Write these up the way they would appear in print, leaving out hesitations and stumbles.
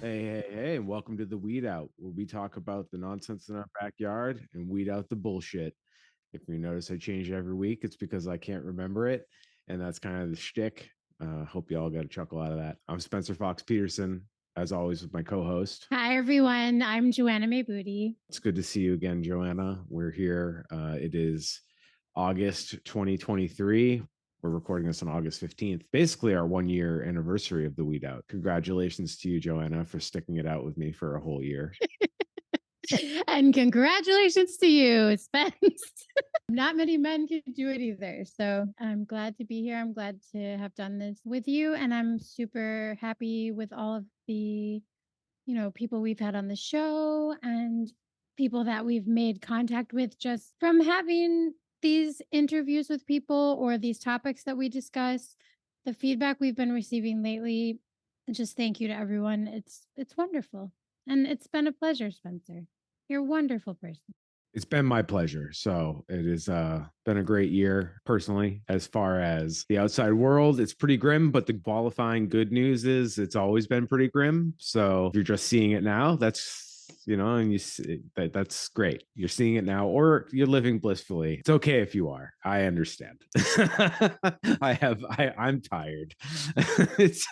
Hey, and welcome to the Weed Out, where we talk about the nonsense in our backyard and weed out the bullshit. If you notice I change it every week, it's because I can't remember it. And that's kind of the shtick. Hope you all got a chuckle out of that. I'm Spencer Fox Peterson, as always, with my co host. Hi, everyone. I'm Joanna May Booty. It's good to see you again, Joanna. We're here. It is August 2023. We're recording this on August 15th, basically our 1 year anniversary of the Weed Out. Congratulations to you, Joanna, for sticking it out with me for a whole year. And congratulations to you, Spence. Not many men can do it either. So I'm glad to be here. I'm glad to have done this with you. And I'm super happy with all of the, people we've had on the show and people that we've made contact with just from having these interviews with people or these topics that we discuss. The feedback we've been receiving lately, just thank you to everyone. It's wonderful. And it's been a pleasure, Spencer. You're a wonderful person. It's been my pleasure. So it has been a great year personally. As far as the outside world, it's pretty grim, but the qualifying good news is it's always been pretty grim. So if you're just seeing it now, that's and you see that's great. You're seeing it now, or you're living blissfully. It's okay if you are. I understand. I'm tired. It's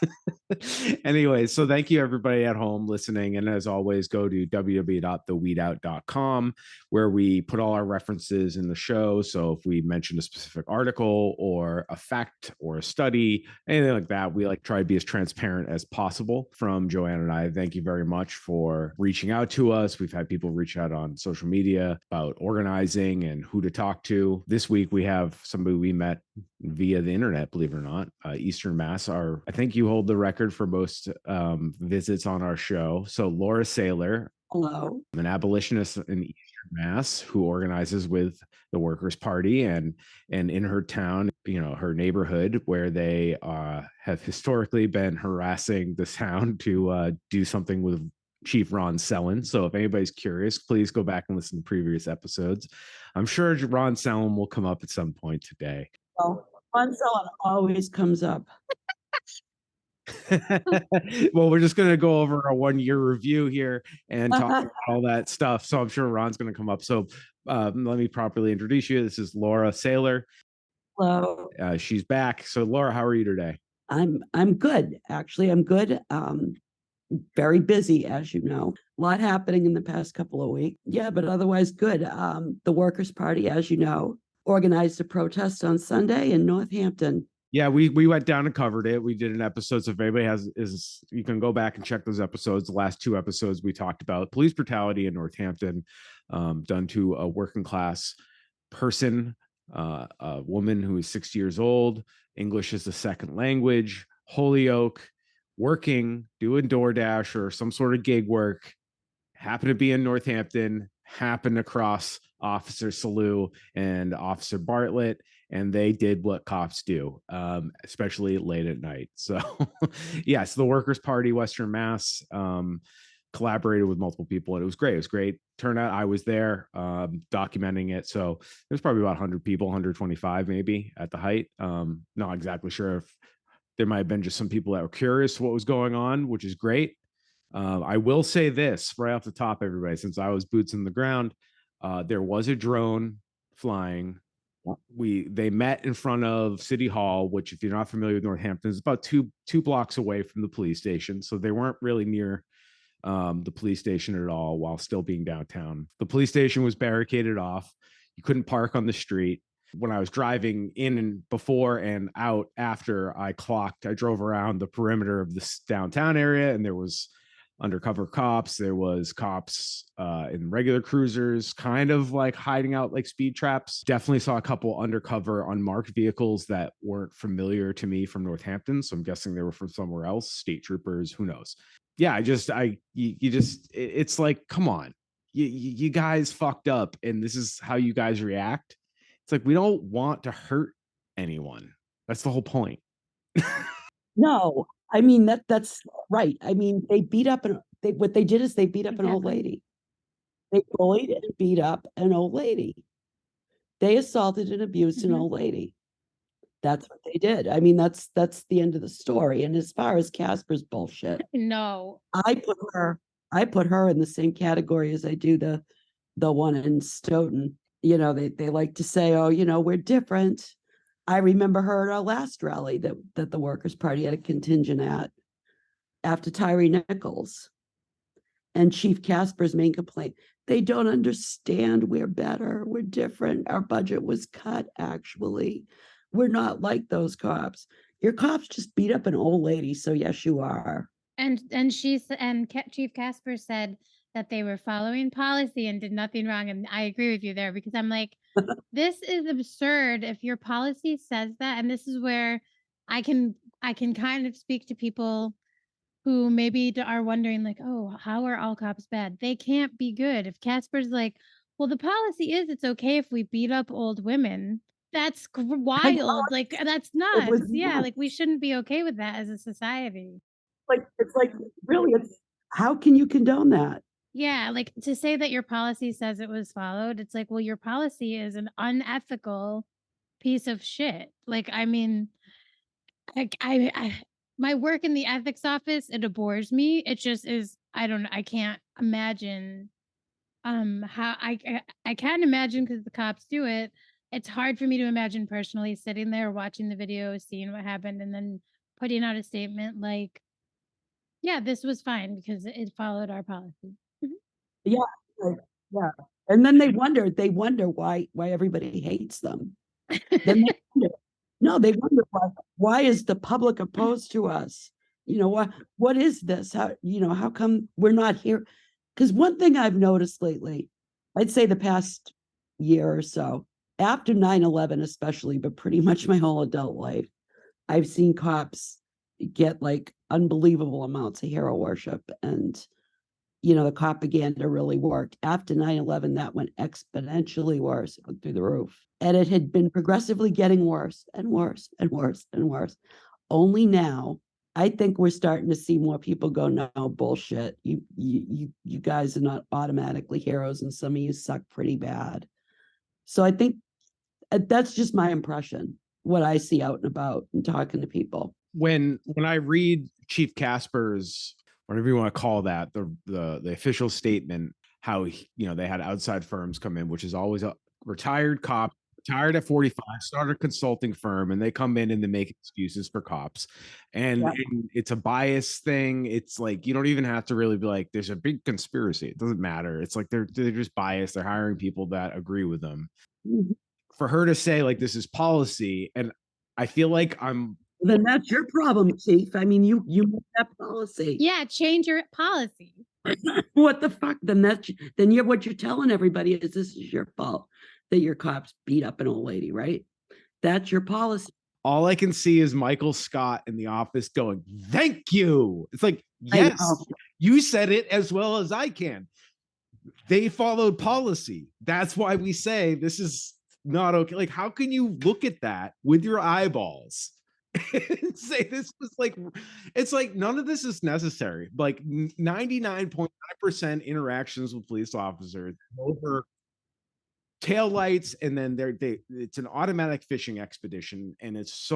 anyway, so thank you everybody at home listening. And as always, go to www.theweedout.com where we put all our references in the show. So if we mention a specific article or a fact or a study, anything like that, we like try to be as transparent as possible. From Joanna and I, thank you very much for reaching out to us. We've had people reach out on social media about organizing and who to talk to. This week we have somebody we met via the internet, believe it or not, Eastern Mass. I think you hold the record for most visits on our show. So Laura Saylor, hello, an abolitionist in Eastern Mass who organizes with the Workers' Party and in her town, her neighborhood, where they have historically been harassing the town to do something with Chief Ron Sellon. So if anybody's curious, please go back and listen to previous episodes. I'm sure Ron Sellon will come up at some point today. Well, Ron Sellon always comes up. Well, we're just going to go over a 1 year review here and talk about all that stuff. So I'm sure Ron's going to come up. So let me properly introduce you. This is Laura Saylor. Hello. She's back. So Laura, how are you today? I'm good. Actually, I'm good. Very busy, as you know. A lot happening in the past couple of weeks. Yeah, but otherwise good. The Workers' Party, as you know, organized a protest on Sunday in Northampton. Yeah, we went down and covered it. We did an episode. So if anybody you can go back and check those episodes. The last two episodes we talked about police brutality in Northampton, done to a working class person, a woman who is 60 years old, English as a second language, Holyoke, working, doing DoorDash or some sort of gig work, happened to be in Northampton, happened to cross Officer Salou and Officer Bartlett, and they did what cops do, especially late at night. So, yes, the Workers' Party, Western Mass, collaborated with multiple people, and it was great. It was great turnout. I was there documenting it. So there's probably about 100 people, 125 maybe at the height. Not exactly sure if there might have been just some people that were curious what was going on, which is great. I will say this right off the top, everybody, since I was boots in the ground, there was a drone flying. They met in front of City Hall, which, if you're not familiar with Northampton, is about two blocks away from the police station. So they weren't really near the police station at all while still being downtown. The police station was barricaded off. You couldn't park on the street. When I was driving in and before and out after I drove around the perimeter of this downtown area, and there was undercover cops. There was cops in regular cruisers, kind of like hiding out like speed traps. Definitely saw a couple undercover unmarked vehicles that weren't familiar to me from Northampton. So I'm guessing they were from somewhere else, state troopers, who knows. Yeah, it's like, come on, you guys fucked up, and this is how you guys react. It's like, we don't want to hurt anyone. That's the whole point. No, I mean that's right. I mean, they beat up what they did is they beat up an old lady. They bullied and beat up an old lady. They assaulted and abused an old lady. That's what they did. I mean, that's the end of the story. And as far as Casper's bullshit, No. I put her in the same category as I do the one in Stoughton. You know, they like to say, oh, you know, we're different. I remember her at our last rally that the Workers' Party had a contingent at after Tyree Nichols. And Chief Casper's main complaint, they don't understand we're better, we're different. Our budget was cut, actually. We're not like those cops. Your cops just beat up an old lady, so yes, you are. And Chief Casper said that they were following policy and did nothing wrong. And I agree with you there, because I'm like, this is absurd. If your policy says that, and this is where I can kind of speak to people who maybe are wondering, like, oh, how are all cops bad? They can't be good. If Casper's like, well, the policy is it's okay if we beat up old women. That's wild. Like, that's nuts. Yeah, nuts. like we shouldn't be okay with that as a society. It's like really, it's how can you condone that? Yeah, like to say that your policy says it was followed, it's like, well, your policy is an unethical piece of shit. Like, I mean, I my work in the ethics office, it bores me. It just is. I don't. I can't imagine. How I can imagine because the cops do it. It's hard for me to imagine personally sitting there watching the video, seeing what happened, and then putting out a statement like, "Yeah, this was fine because it followed our policy." Yeah, yeah. And then they wonder why everybody hates them. Then they wonder, no, they wonder why is the public opposed to us? You know, what is this? How, you know, how come we're not here? Because one thing I've noticed lately, I'd say the past year or so, after 9/11 especially, but pretty much my whole adult life, I've seen cops get like unbelievable amounts of hero worship, and you know, the propaganda really worked. After 9/11, that went exponentially worse. It went through the roof. And it had been progressively getting worse and worse and worse and worse. Only now, I think we're starting to see more people go, no, bullshit. You guys are not automatically heroes, and some of you suck pretty bad. So I think that's just my impression, what I see out and about and talking to people. When I read Chief Casper's, whatever you want to call that, the official statement, how you know they had outside firms come in, which is always a retired cop, retired at 45, started a consulting firm, and they come in and they make excuses for cops, and it's a bias thing. It's like you don't even have to really be like, there's a big conspiracy. It doesn't matter. It's like they're just biased. They're hiring people that agree with them. Mm-hmm. For her to say like this is policy, and I feel like then that's your problem, Chief. I mean, you make that policy. Yeah, change your policy. What the fuck? Then what you're telling everybody is this is your fault that your cops beat up an old lady, right? That's your policy. All I can see is Michael Scott in the office going, "Thank you." It's like, yes, you said it as well as I can. They followed policy. That's why we say this is not okay. Like, how can you look at that with your eyeballs and say this was like, it's like none of this is necessary. Like 99.9% interactions with police officers over taillights, and then it's an automatic fishing expedition, and it's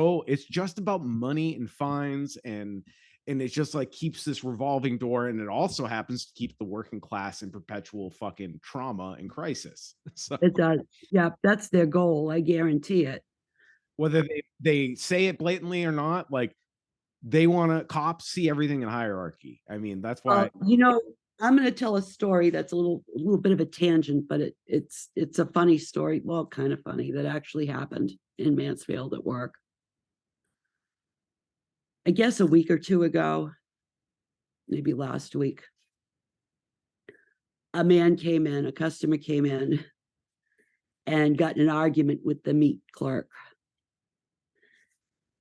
just about money and fines, and it just like keeps this revolving door, and it also happens to keep the working class in perpetual fucking trauma and crisis. So it does. Yeah, that's their goal. I guarantee it. Whether they say it blatantly or not, like they want to cops see everything in hierarchy. I mean, that's why you know, I'm going to tell a story that's a little bit of a tangent, but it's a funny story. Well, kind of funny, that actually happened in Mansfield at work. I guess a week or two ago, maybe last week, a customer came in and got in an argument with the meat clerk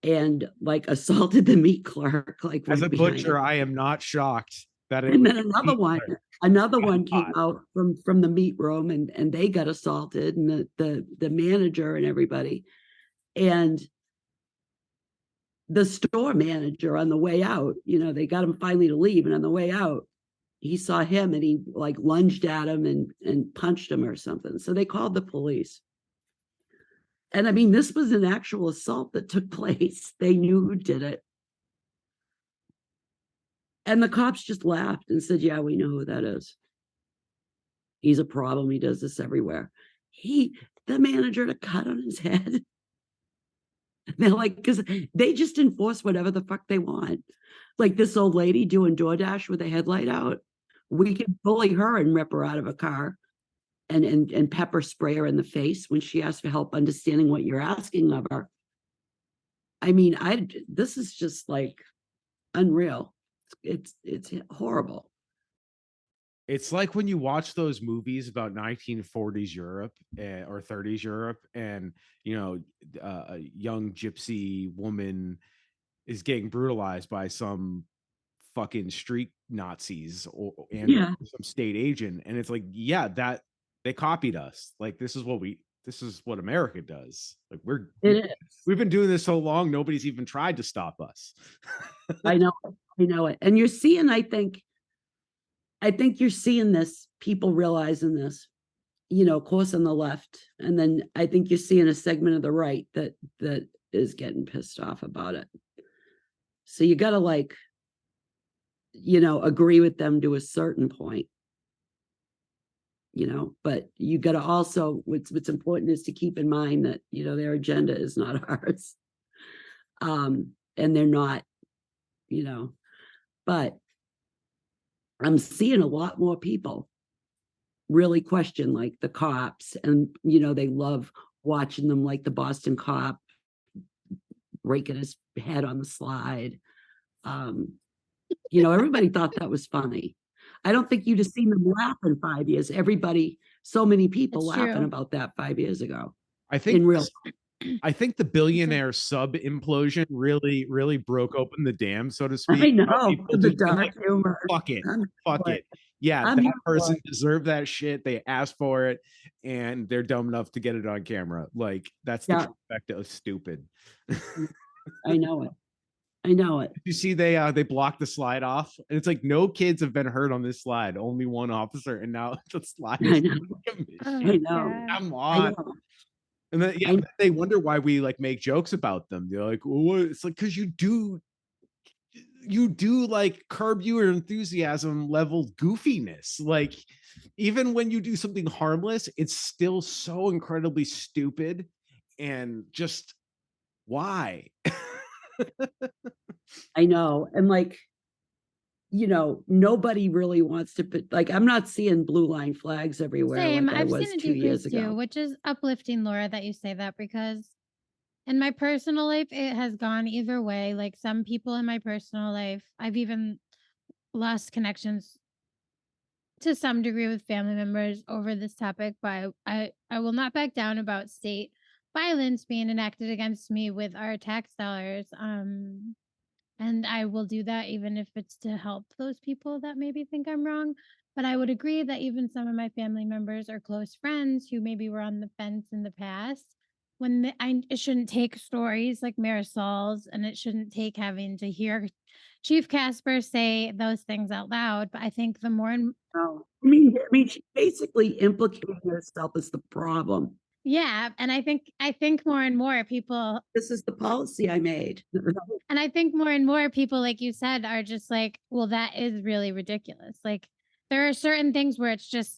and like assaulted the meat clerk. Like as right a butcher, I am not shocked that it. And then another one came out from the meat room, and they got assaulted, and the manager and everybody, and the store manager on the way out, you know, they got him finally to leave, and on the way out, he saw him and he like lunged at him and punched him or something. So they called the police. And I mean, this was an actual assault that took place. They knew who did it. And the cops just laughed and said, yeah, we know who that is. He's a problem. He does this everywhere. The manager, had a cut on his head. They're like, because they just enforce whatever the fuck they want. Like this old lady doing DoorDash with a headlight out. We can bully her and rip her out of a car and pepper spray her in the face when she asks for help understanding what you're asking of her. I mean, this is just like unreal. It's horrible. It's like when you watch those movies about 1940s Europe or 30s Europe, and you know, a young gypsy woman is getting brutalized by some fucking street Nazis and some state agent, and it's like, yeah, that they copied us. Like this is what America does. Like we've been doing this so long, nobody's even tried to stop us. I know it. And you're seeing, I think you're seeing this, people realizing this, you know, of course on the left. And then I think you're seeing a segment of the right that is getting pissed off about it. So you got to, like, you know, agree with them to a certain point, you know, but you got to also, what's important is to keep in mind that, you know, their agenda is not ours. And they're not, you know, but I'm seeing a lot more people really question, like, the cops, and you know, they love watching them, like the Boston cop breaking his head on the slide. You know, everybody thought that was funny. I don't think you'd have seen them laugh in 5 years. So many people laughing about that 5 years ago. I think the billionaire sub implosion really broke open the dam, so to speak. I know, the dark humor. Fuck it. Yeah, that person deserved that shit. They asked for it, and they're dumb enough to get it on camera. Like, that's the trifecta of stupid. I know it. You see, they blocked the slide off, and it's like, no kids have been hurt on this slide. Only one officer, and now the slide is I know. Come on. And then they wonder why we like make jokes about them. They're like, well, it's like, because you do like Curb Your Enthusiasm level goofiness. Like, even when you do something harmless, it's still so incredibly stupid. And just why? I know. And like, you know, nobody really wants to put, like, I'm not seeing blue line flags everywhere. Same. Like I I've was seen a 2 years ago. too, which is uplifting, Laura, that you say that, because in my personal life, it has gone either way. Like, some people in my personal life, I've even lost connections to some degree with family members over this topic, but I will not back down about state violence being enacted against me with our tax dollars. And I will do that even if it's to help those people that maybe think I'm wrong. But I would agree that even some of my family members or close friends who maybe were on the fence in the past, it shouldn't take stories like Marisol's, and it shouldn't take having to hear Chief Casper say those things out loud. But I think the more I mean, she basically implicated herself as the problem. Yeah, and I think more and more people, this is the policy I made. And I think more and more people, like you said, are just like, well, that is really ridiculous. Like, there are certain things where it's just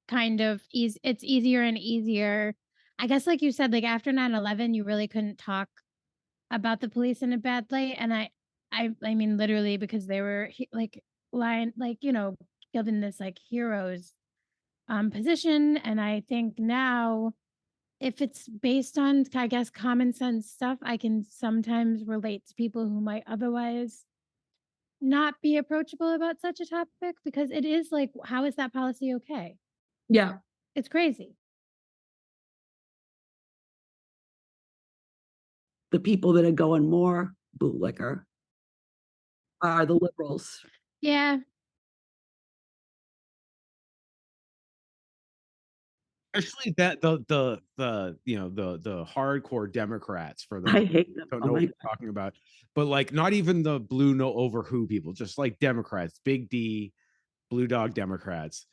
kind of it's easier and easier. I guess, like you said, like after 9/11, you really couldn't talk about the police in a bad light. And I mean, literally, because they were like lying, like, you know, given this like heroes position. And I think now, if it's based on, I guess, common sense stuff, I can sometimes relate to people who might otherwise not be approachable about such a topic, because it is like, how is that policy okay? Yeah. It's crazy. The people that are going more bootlicker are the liberals. Yeah. Especially that the you know, the hardcore Democrats, for the I hate them. don't know what you're talking about, but like not even the blue no over who people, just like Democrats, big D, blue dog Democrats.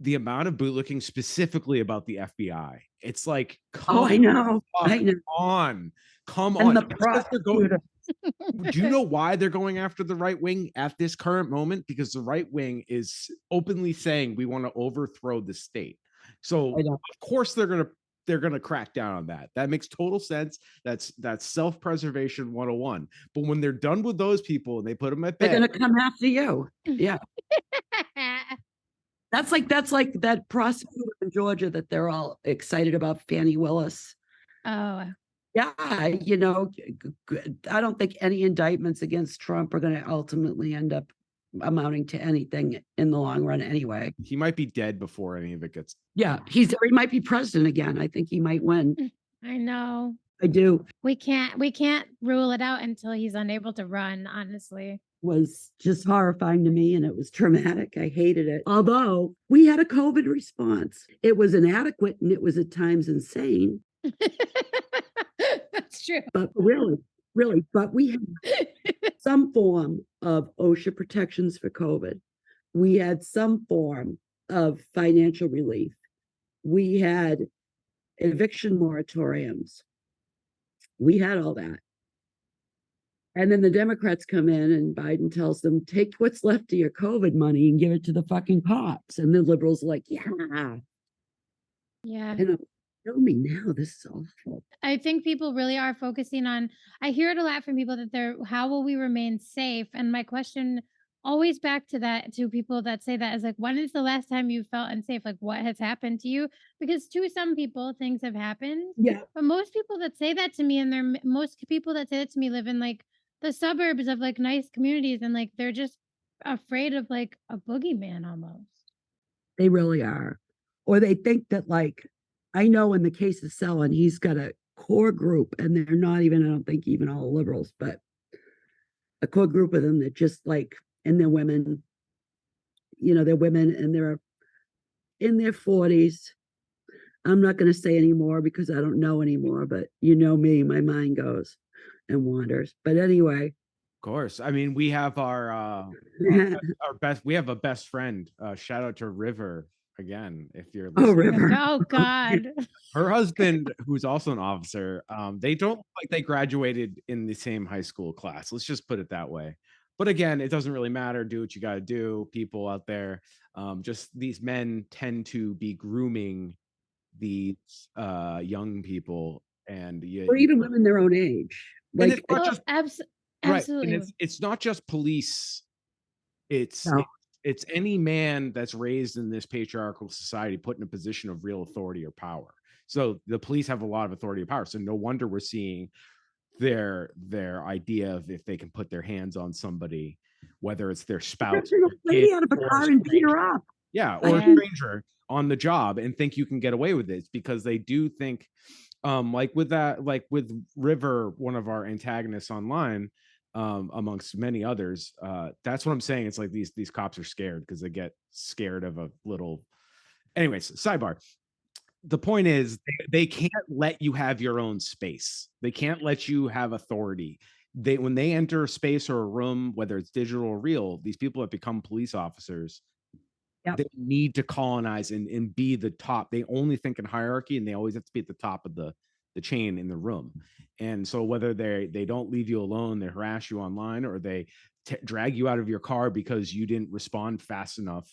the amount of bootlicking specifically about the FBI. It's like, Oh, I come know. I know. on. Come And on. the It's 'cause they're going, prosecutor. do you know why they're going after the right wing at this current moment? Because the right wing is openly saying we want to overthrow the state. So of course they're gonna crack down on that. That makes total sense. That's self-preservation 101. But when they're done with those people and they put them at They're bed, going to come after you. Yeah. That's like that prosecutor in Georgia that they're all excited about, Fannie Willis. Oh, Yeah, you know, I don't think any indictments against Trump are going to ultimately end up amounting to anything in the long run anyway. he might be dead before any of it gets. Yeah, he might be president again. I think he might win. I know. I do. We can't rule it out until he's unable to run, honestly. Was just horrifying to me, and it was traumatic. I hated it. Although we had a COVID response. It was inadequate and it was at times insane. That's true. But really, but we had some form of OSHA protections for COVID. We had some form of financial relief. We had eviction moratoriums. We had all that. And then the Democrats come in and Biden tells them, take what's left of your COVID money and give it to the fucking cops. And the liberals are like, yeah. Yeah. And tell me now, this is awful. I think people really are focusing on, I hear it a lot from people that how will we remain safe? And my question always back to that, to people that say that, is like, when is the last time you felt unsafe? Like, what has happened to you? Because to some people, things have happened. Yeah. But most people that say that to me, and most people that say that to me live in like the suburbs of like nice communities, and like they're just afraid of like a boogeyman almost. They really are. Or they think that, like, I know in the case of Sellon, he's got a core group, and they're not even, I don't think even all liberals, but a core group of them that just like, and they're women, you know, they're women and they're in their 40s. I'm not going to say anymore because I don't know anymore, but you know me, my mind goes and wanders. But anyway. Of course. I mean, we have our best, we have a best friend. Shout out to River again, if you're listening. Oh, River. Oh God. Her husband, who's also an officer, they don't look like they graduated in the same high school class. Let's just put it that way. But again, it doesn't really matter. Do what you got to do. People out there, just these men tend to be grooming these young people, and or even women their own age. Like, like, it's not just, absolutely. Right. And it's not just police. It's no. It's any man that's raised in this patriarchal society put in a position of real authority or power. So the police have a lot of authority and power. So no wonder we're seeing their idea of if they can put their hands on somebody, whether it's their spouse, lady out of a car and beat her up. Yeah, or a stranger on the job, and think you can get away with it. It's because they do think, like with River, one of our antagonists online, amongst many others. That's what I'm saying. It's like these cops are scared because they get scared of a little. Anyways, sidebar. The point is, they can't let you have your own space. They can't let you have authority. When they enter a space or a room, whether it's digital or real, these people have become police officers. Yep. They need to colonize and be the top. They only think in hierarchy, and they always have to be at the top of the chain in the room. And so whether they don't leave you alone, they harass you online, or they drag you out of your car because you didn't respond fast enough,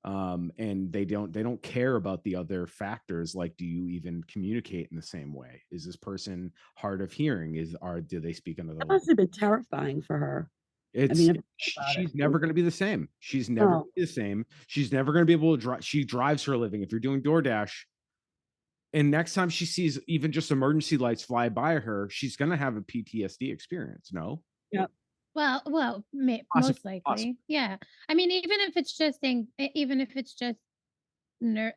and they don't care about the other factors, like, do you even communicate in the same way? Is this person hard of hearing? Do they speak another language? That must have been terrifying for her. She's never going to be the same. She's never going to be the same. She's never going to be able to drive. She drives for a living. If you're doing DoorDash, and next time she sees even just emergency lights fly by her, she's going to have a PTSD experience. No? Yep. Well, most likely. Awesome. Yeah. I mean, even if it's just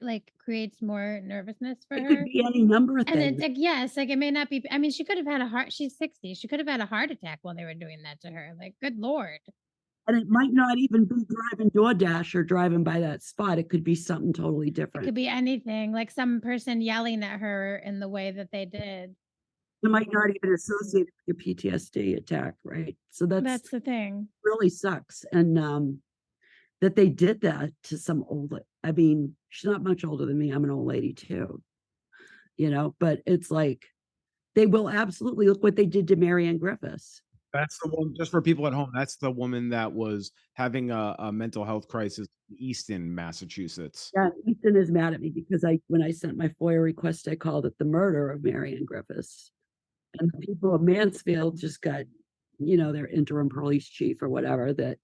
like creates more nervousness for her. It could be any number of things. And it's like, yes, like it may not be. I mean, she could have had a heart. She's 60. She could have had a heart attack while they were doing that to her. Like, good Lord. And it might not even be driving DoorDash or driving by that spot. It could be something totally different. It could be anything, like some person yelling at her in the way that they did. It might not even associate with your PTSD attack, right? So that's the thing. Really sucks. And that they did that to some old, I mean, she's not much older than me. I'm an old lady too, but it's like, they will absolutely look what they did to Marianne Griffiths. That's the one, just for people at home, that's the woman that was having a mental health crisis in Easton, Massachusetts. Yeah, Ethan is mad at me because when I sent my FOIA request, I called it the murder of Marianne Griffiths. And the people of Mansfield just got, their interim police chief or whatever that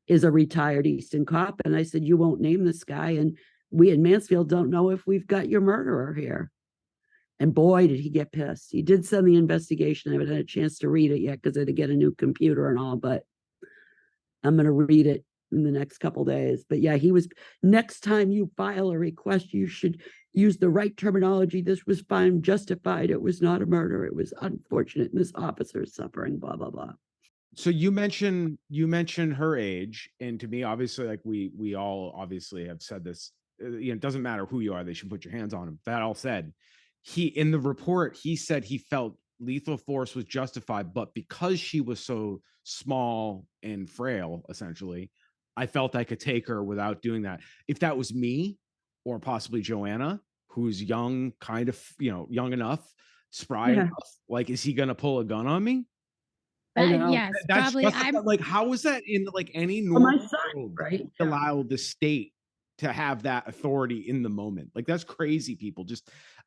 is a retired Easton cop. And I said, you won't name this guy. And we in Mansfield don't know if we've got your murderer here. And boy, did he get pissed. He did send the investigation. I haven't had a chance to read it yet because I had to get a new computer and all, but I'm going to read it in the next couple days. But yeah, next time you file a request, you should use the right terminology. This was found justified. It was not a murder. It was unfortunate. And this officer is suffering, blah, blah, blah. So you mentioned her age, and to me, obviously, like we all obviously have said this, it doesn't matter who you are, they should put your hands on him. That all said, in the report, he said he felt lethal force was justified, but because she was so small and frail, essentially, I felt I could take her without doing that. If that was me, or possibly Joanna, who's young, kind of, young enough, spry enough, like, is he gonna pull a gun on me? Yes, That's probably. like, how is that in like any normal world, right? Allow the state to have that authority in the moment? Like, that's crazy, people.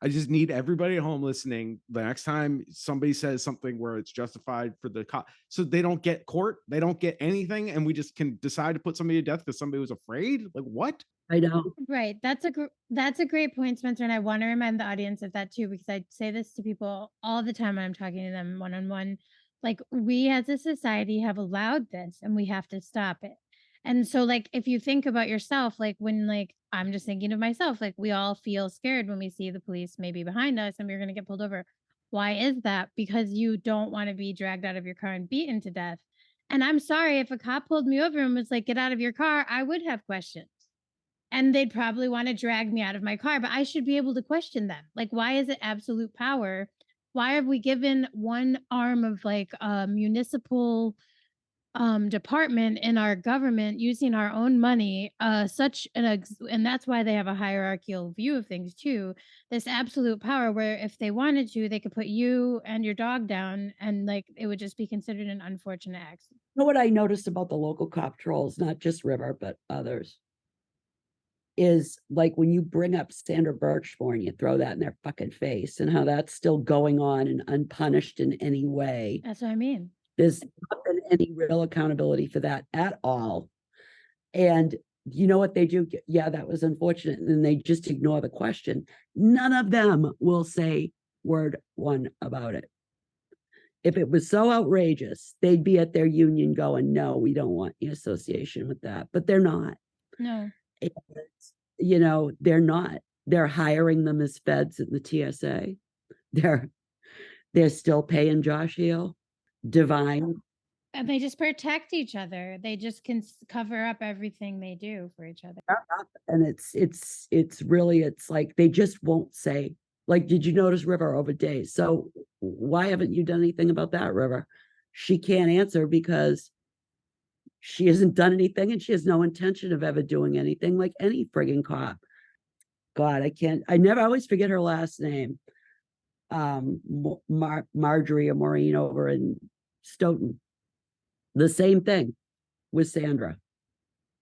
I just need everybody at home listening. The next time somebody says something where it's justified for the cop, so they don't get court, they don't get anything, and we just can decide to put somebody to death because somebody was afraid. Like, what? I know. Right. That's a great point, Spencer. And I want to remind the audience of that too, because I say this to people all the time when I'm talking to them one-on-one. Like, we as a society have allowed this and we have to stop it. And so, like, if you think about yourself, like when, like, I'm just thinking of myself, like, we all feel scared when we see the police maybe behind us and we're going to get pulled over. Why is that? Because you don't want to be dragged out of your car and beaten to death. And I'm sorry, if a cop pulled me over and was like, get out of your car, I would have questions. And they'd probably want to drag me out of my car, but I should be able to question them. Like, why is it absolute power? Why have we given one arm of like a municipal department in our government using our own money and that's why they have a hierarchical view of things too, this absolute power where if they wanted to, they could put you and your dog down and like it would just be considered an unfortunate accident. You know what I noticed about the local cop trolls, not just River but others, is like when you bring up Sandra Birchmore and you throw that in their fucking face and how that's still going on and unpunished in any way. That's what I mean. There's not been any real accountability for that at all. And you know what they do? Yeah, that was unfortunate. And then they just ignore the question. None of them will say word one about it. If it was so outrageous, they'd be at their union going, no, we don't want any association with that. But they're not. No. They're not. They're hiring them as feds in the TSA. They're still paying Josh Heel, Divine. And they just protect each other. They just can cover up everything they do for each other. And it's really, it's like they just won't say, like, did you notice River over days? So why haven't you done anything about that, River? She can't answer because she hasn't done anything and she has no intention of ever doing anything, like any friggin' cop. God, I always forget her last name. Marjorie or Maureen over in Stoughton. The same thing with Sandra.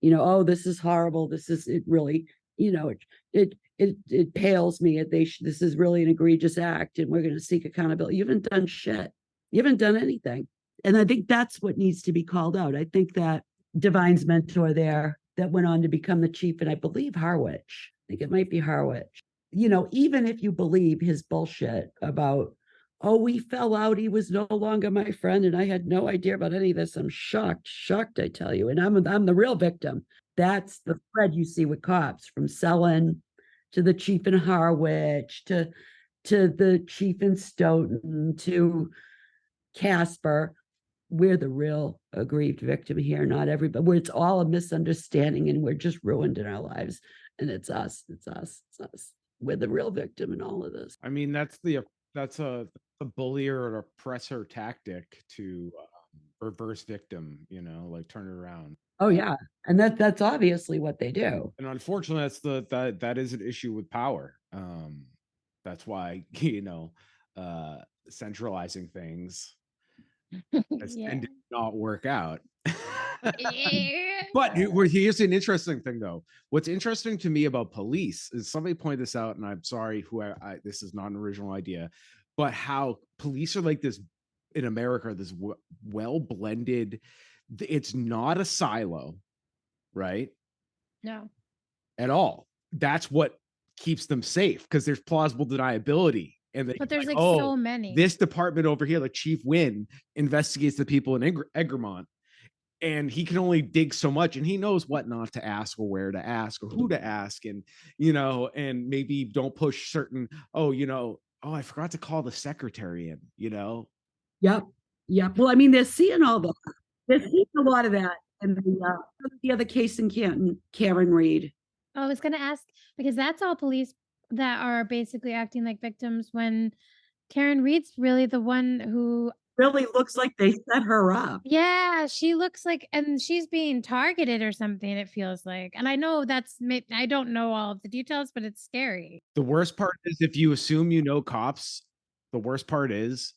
Oh, this is horrible. It really, it pales me. This is really an egregious act and we're going to seek accountability. You haven't done shit. You haven't done anything. And I think that's what needs to be called out. I think that Divine's mentor there that went on to become the chief, and I believe Harwich, I think it might be Harwich, even if you believe his bullshit about, oh, we fell out, he was no longer my friend and I had no idea about any of this. I'm shocked, I tell you. And I'm the real victim. That's the thread you see with cops, from Selin to the chief in Harwich to the chief in Stoughton to Casper. We're the real aggrieved victim here, not everybody. Where it's all a misunderstanding and we're just ruined in our lives. And it's us. We're the real victim in all of this. I mean, that's a bully or an oppressor tactic to reverse victim, like turn it around. Oh, yeah. And that's obviously what they do. And unfortunately, that is an issue with power. That's why, centralizing things has Yeah. tended to not work out. Yeah. But here's an interesting thing, though. What's interesting to me about police is somebody pointed this out, and I'm sorry, this is not an original idea, but how police are like this in America, this well blended. It's not a silo, right? No. At all. That's what keeps them safe because there's plausible deniability. And they But there's like, like oh, so many. this department over here, like Chief Wynn, investigates the people in Egremont, and he can only dig so much, and he knows what not to ask or where to ask or who to ask, and and maybe don't push certain. Oh, I forgot to call the secretary in. Yep. Yep. Well, I mean, they're seeing all that. They're seeing a lot of that. And the other case in Canton, Karen Reed. I was gonna ask because that's all police that are basically acting like victims when Karen Reed's really the one who Really looks like they set her up. yeah, she looks like and she's being targeted or something, it feels like. And I know I don't know all of the details, but it's scary. The worst part is if you assume cops. The worst part is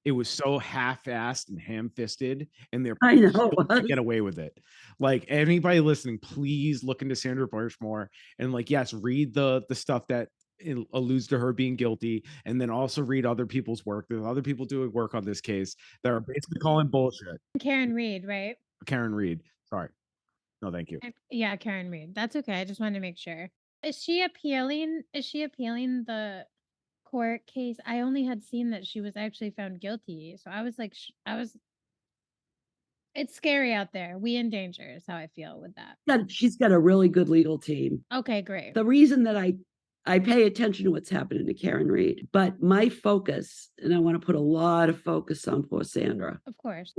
it was so half-assed and ham-fisted, and they're I know. still gonna get away with it. Like, anybody listening, please look into Sandra Birchmore and, like, yes, read the stuff that alludes to her being guilty, and then also read other people's work. There's other people doing work on this case that are basically calling bullshit. Karen Reed, right? Karen Reed. Sorry. No, thank you. Yeah, Karen Reed. That's okay. I just wanted to make sure. Is she appealing the court case? I only had seen that she was actually found guilty. So I was like, it's scary out there. We in danger is how I feel with that. She's got a really good legal team. Okay, great. The reason that I pay attention to what's happening to Karen Reed, but my focus, and I want to put a lot of focus on poor Sandra. Of course.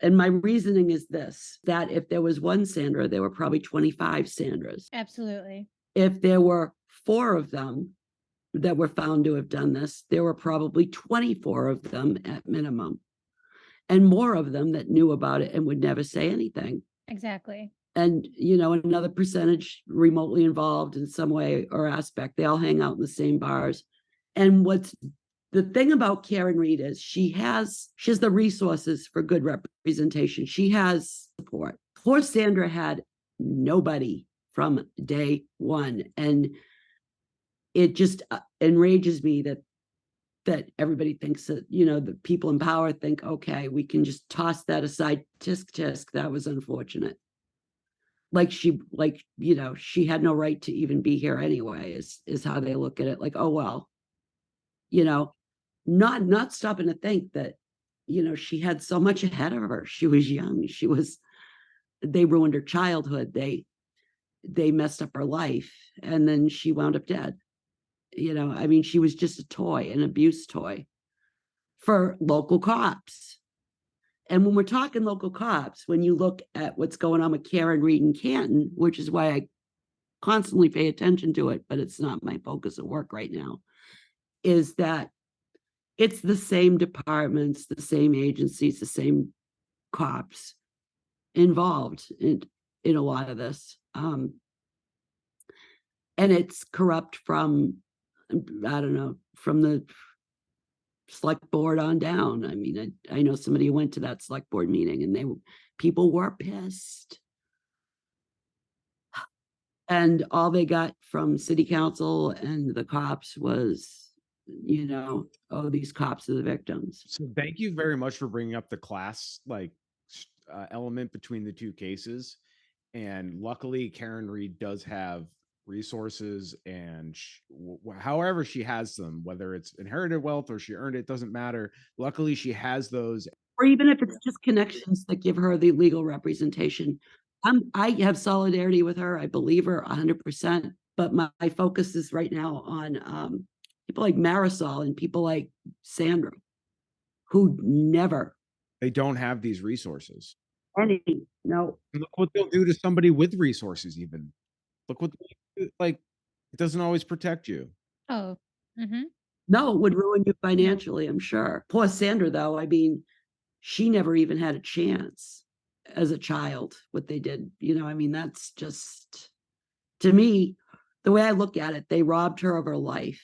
And my reasoning is this, that if there was one Sandra, there were probably 25 Sandras. Absolutely. If there were 4 of them that were found to have done this, there were probably 24 of them at minimum, and more of them that knew about it and would never say anything. Exactly. And, another percentage remotely involved in some way or aspect. They all hang out in the same bars. And what's the thing about Karen Reed is she has the resources for good representation. She has support. Poor Sandra had nobody from day one. And it just enrages me that everybody thinks that, the people in power think, okay, we can just toss that aside. Tisk, that was unfortunate. She had no right to even be here anyway, is how they look at it. Like, oh, well, not stopping to think that, she had so much ahead of her. She was young. They ruined her childhood. They messed up her life, and then she wound up dead. She was just a toy, an abuse toy for local cops. And when we're talking local cops, when you look at what's going on with Karen Reed in Canton, which is why I constantly pay attention to it, but it's not my focus of work right now, is that it's the same departments, the same agencies, the same cops involved in a lot of this. And it's corrupt from, I don't know, from the select board on down. I know somebody who went to that select board meeting, and people were pissed. And all they got from city council and the cops was, oh, these cops are the victims. So thank you very much for bringing up the class element between the two cases. And luckily, Karen Reed does have resources, and however she has them, whether it's inherited wealth or she earned it, doesn't matter. Luckily, she has those. Or even if it's just connections that give her the legal representation. I have solidarity with her. I believe her 100%. But my focus is right now on people like Marisol and people like Sandra, who never. They don't have these resources. No. Look what they'll do to somebody with resources. Even look what it doesn't always protect you. Oh. Mm-hmm. No, it would ruin you financially, I'm sure. Poor Sandra, though. She never even had a chance as a child, what they did. I mean, that's just, to me, the way I look at it, they robbed her of her life,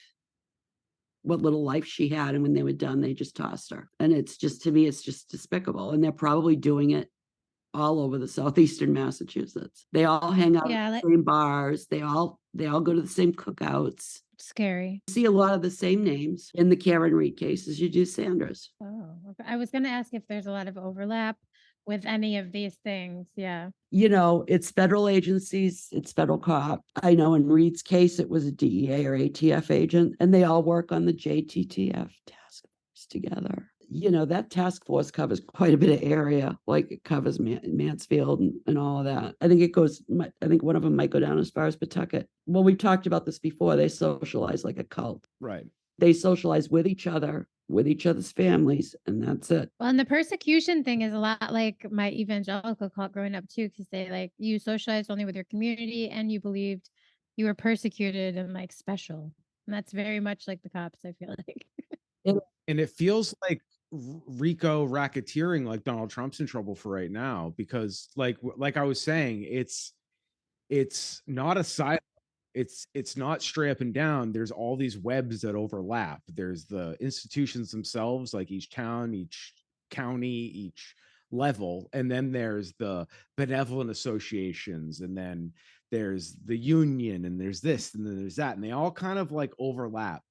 what little life she had. And when they were done, they just tossed her. And it's just, to me, it's just despicable. And they're probably doing it all over the southeastern Massachusetts. They all hang out Yeah, at the same bars. They all go to the same cookouts. scary. You see a lot of the same names in the Karen Reed case as you do Sandra's. Oh, okay. I was going to ask if there's a lot of overlap with any of these things. Yeah. It's federal agencies, it's federal cop. I know in Reed's case, it was a DEA or ATF agent, and they all work on the JTTF task force together. That task force covers quite a bit of area, like it covers Mansfield and all of that. I think one of them might go down as far as Pawtucket. Well, we've talked about this before. They socialize like a cult. Right. They socialize with each other, with each other's families, and that's it. Well, and the persecution thing is a lot like my evangelical cult growing up too, because they you socialized only with your community and you believed you were persecuted and special. And that's very much like the cops, I feel like. And it feels like RICO racketeering, like Donald Trump's in trouble for right now, because like I was saying, it's not a side. It's not straight up and down. There's all these webs that overlap. There's the institutions themselves, like each town, each county, each level, and then there's the benevolent associations, and then there's the union, and there's this, and then there's that, and they all kind of overlap,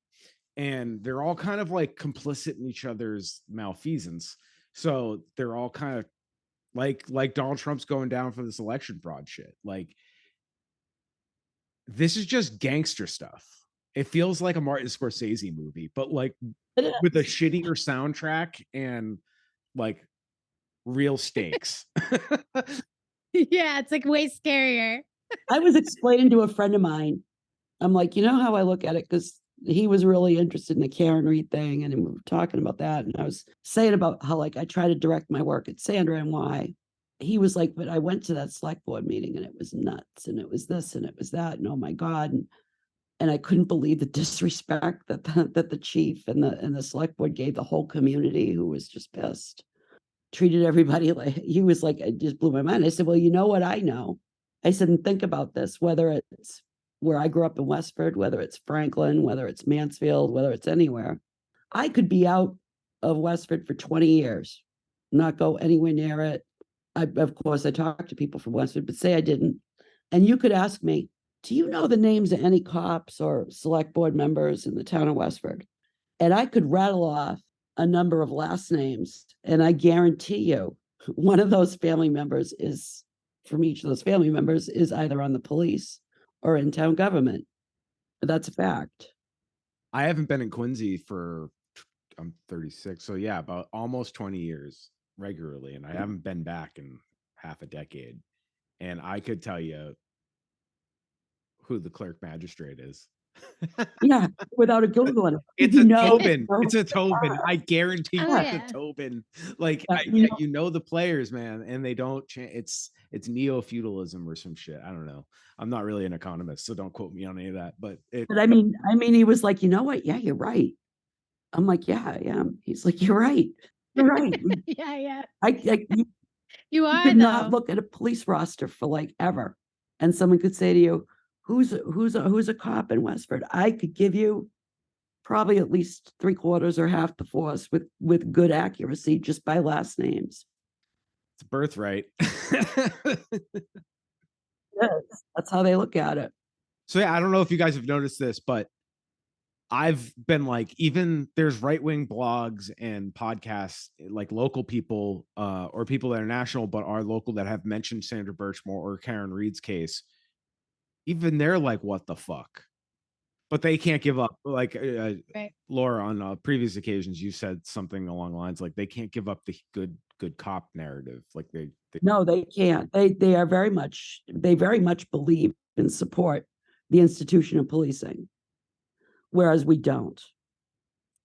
and they're all kind of complicit in each other's malfeasance. So they're all kind of like Donald Trump's going down for this election fraud shit. This is just gangster stuff. It feels like a Martin Scorsese movie, but with a shittier soundtrack and real stakes. Yeah, it's way scarier. I was explaining to a friend of mine, I'm like, how I look at it, because he was really interested in the Karen Reed thing, and we were talking about that. And I was saying about how I try to direct my work at Sandra and why. He was like, but I went to that select board meeting and it was nuts, and it was this and it was that, and oh my God. And I couldn't believe the disrespect that the chief and the select board gave the whole community, who was just pissed. Treated everybody he was like, it just blew my mind. I said, well, you know what I know? I said, and think about this, whether it's where I grew up in Westford, whether it's Franklin, whether it's Mansfield, whether it's anywhere, I could be out of Westford for 20 years, not go anywhere near it. Of course, I talked to people from Westford, but say I didn't. And you could ask me, do you know the names of any cops or select board members in the town of Westford? And I could rattle off a number of last names. And I guarantee you, one of those family members from each of those family members is either on the police or in town government. But that's a fact. I haven't been in Quincy I'm 36. So yeah, about almost 20 years regularly. And I haven't been back in half a decade. And I could tell you who the clerk magistrate is. Yeah, without a Google on it. It's a Tobin. It's a Tobin. I guarantee Oh, it's yeah. a Tobin. The players, man, and they don't change. It's neo-feudalism or some shit. I don't know. I'm not really an economist, so don't quote me on any of that. But I mean, he was like, you know what? Yeah, you're right. I'm like, yeah, I am. He's like, you're right. You're right. Yeah. You are could though. not look at a police roster for ever, and someone could say to you, who's a cop in Westford? I could give you probably at least 3/4 or half the force with good accuracy just by last names. It's birthright. Yes, that's how they look at it. So yeah, I don't know if you guys have noticed this, but I've been even there's right-wing blogs and podcasts, local people or people that are national but are local, that have mentioned Sandra Birchmore or Karen Reed's case. Even they're like, what the fuck? But they can't give up. Right. Laura, on previous occasions, you said something along the lines they can't give up the good cop narrative. No, they can't. They very much believe and support the institution of policing, whereas we don't.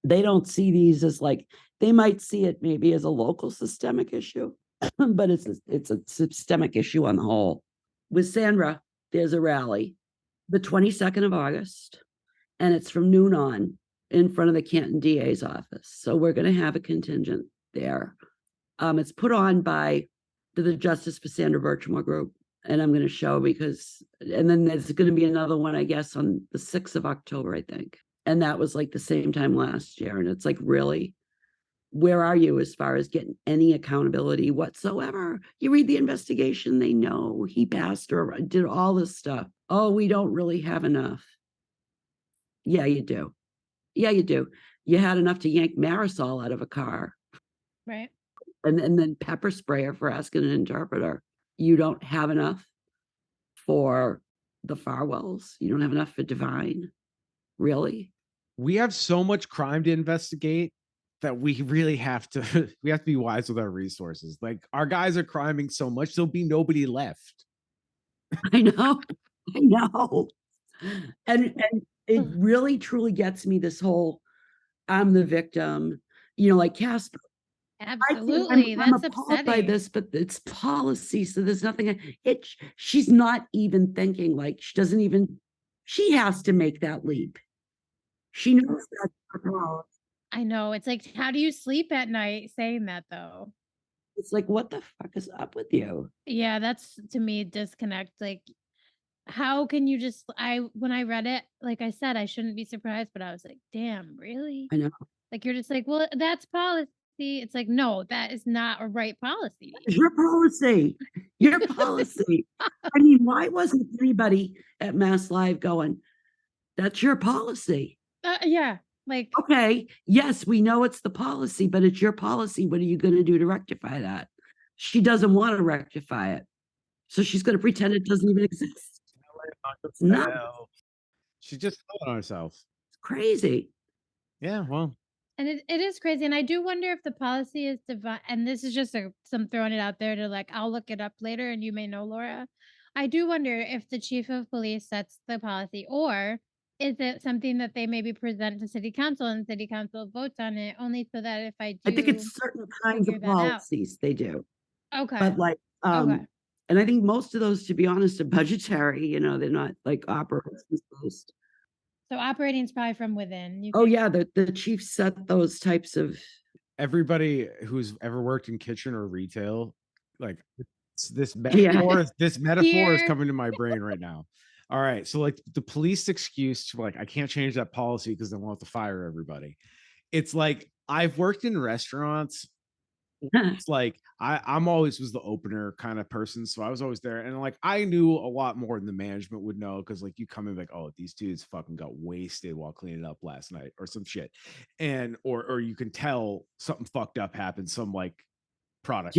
They don't see these as they might see it maybe as a local systemic issue, but it's a systemic issue on the whole. With Sandra, there's a rally the 22nd of August, and it's from noon on in front of the Canton DA's office. So we're going to have a contingent there. It's put on by to the Justice for Sandra Birchmore group. And I'm going to show and then there's going to be another one, I guess, on the 6th of October, I think. And that was like the same time last year. And it's like, really, where are you as far as getting any accountability whatsoever? You read the investigation, they know he passed or did all this stuff. Oh, we don't really have enough. Yeah, you do. Yeah, you do. You had enough to yank Marisol out of a car. Right. And then pepper spray her for asking an interpreter. You don't have enough for the Farwells. You don't have enough for Divine. Really? We have so much crime to investigate that we really have to we have to be wise with our resources. Like, our guys are criming so much, there'll be nobody left. I know. I know. And it really truly gets me, this whole I'm the victim, like Casper. Absolutely. I'm That's appalled by upsetting. this, but it's policy, so there's nothing. She's not even thinking, like, she has to make that leap. She knows that's her policy. I know. It's like, how do you sleep at night saying that, though? It's like, what the fuck is up with you? Yeah, that's, to me, disconnect. Like, how can you just, when I read it, like I said, I shouldn't be surprised, but I was like, damn, really? I know. Like, you're just like, well, that's policy. It's like, no, that is not a right policy. Your policy. Your policy. I mean, why wasn't anybody at Mass Live going, that's your policy? Yeah. Like, Okay, yes, we know it's the policy, but it's your policy. What are you going to do to rectify that? She doesn't want to rectify it. So she's going to pretend it doesn't even exist. It's not. She's just telling herself. It's crazy. Yeah, well. And it is crazy. And I do wonder if the policy is divine. And this is just some throwing it out there to, like, I'll look it up later and you may know, Laura. I do wonder if the chief of police sets the policy, or is it something that they maybe present to city council and city council votes on it, only so that if I think it's certain kinds of policies they do. Okay. But like, Okay. and I think most of those, to be honest, are budgetary, they're not like operations based. So operating is probably from within. Oh yeah, the chief set those types of. Everybody who's ever worked in kitchen or retail, like, this metaphor, this metaphor is coming to my brain right now. All right, so like the police excuse to, like, I can't change that policy because they want to fire everybody. It's like, I've worked in restaurants. It's like I'm always was the opener kind of person, so I was always there, and like I knew a lot more than the management would know, because like you come in like, oh, these dudes fucking got wasted while cleaning up last night or some shit, and or you can tell something fucked up happened, some like product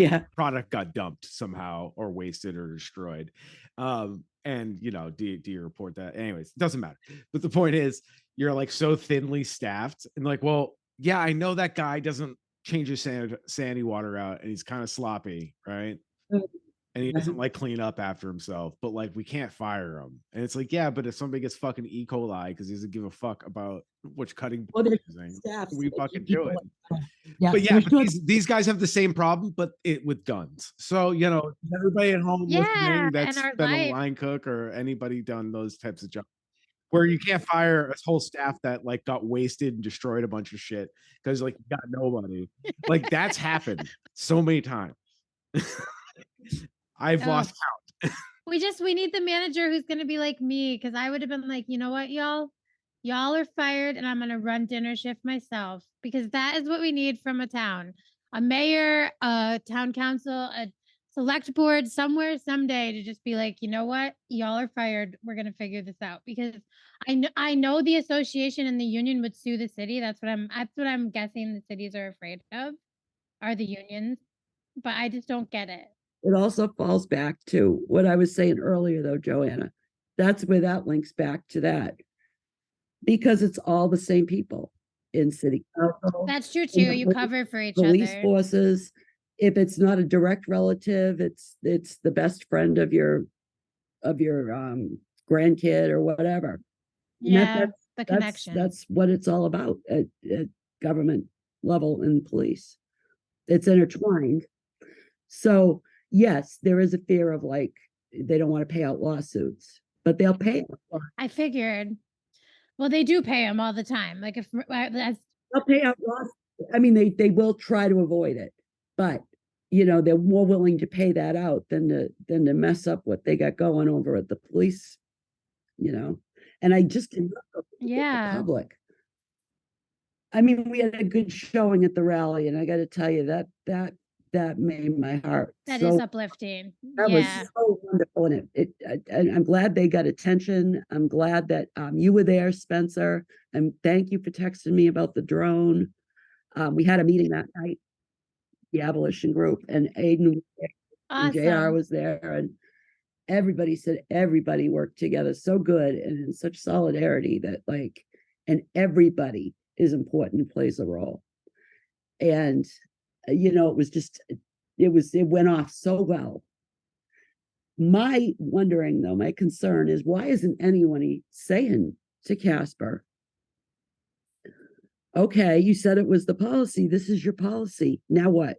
got dumped somehow or wasted or destroyed, and do you report that? Anyways, it doesn't matter, but the point is, you're like so thinly staffed, and like, well, yeah, I know that guy doesn't change his sandy water out, and he's kind of sloppy, right? And he doesn't like clean up after himself, but like, we can't fire him. And it's like, yeah, but if somebody gets fucking E. coli because he doesn't give a fuck about which cutting board they're using, we fucking do it. But yeah, but these guys have the same problem, but it with guns. So everybody at home listening that's been a line cook or anybody done those types of jobs, where you can't fire a whole staff that like got wasted and destroyed a bunch of shit because like you got nobody. Like, that's happened so many times. I've lost count. We need the manager who's going to be like me, because I would have been like, you know what, y'all are fired, and I'm going to run dinner shift myself, because that is what we need from a town. A mayor, a town council, a select board somewhere someday to just be like, you know what, y'all are fired. We're going to figure this out, because I know the association and the union would sue the city. That's what I'm guessing the cities are afraid of, are the unions, but I just don't get it. It also falls back to what I was saying earlier, though, Joanna. That's where that links back to that, because it's all the same people in city council. That's true too. You cover for each police other. Forces. If it's not a direct relative, it's the best friend of your grandkid or whatever. Yeah, the connection. That's what it's all about at government level and police. It's intertwined. So yes, there is a fear of like, they don't want to pay out lawsuits, but they'll pay. I figured. Well, they do pay them all the time. Like, if they'll pay out lawsuits. I mean, they will try to avoid it, but they're more willing to pay that out than to mess up what they got going over at the police, and I just didn't know the Yeah. public. I mean, we had a good showing at the rally, and I got to tell you that made my heart That so is uplifting. that was Yeah. so wonderful, and I'm glad they got attention. I'm glad that you were there, Spencer, and thank you for texting me about the drone. We had a meeting that night, the abolition group, and Aiden and JR Awesome. was there, and everybody said everybody worked together so good and in such solidarity that and everybody is important and plays a role. And it was just it went off so well. My wondering though, my concern is, why isn't anyone saying to Casper, okay, you said it was the policy, this is your policy, now what?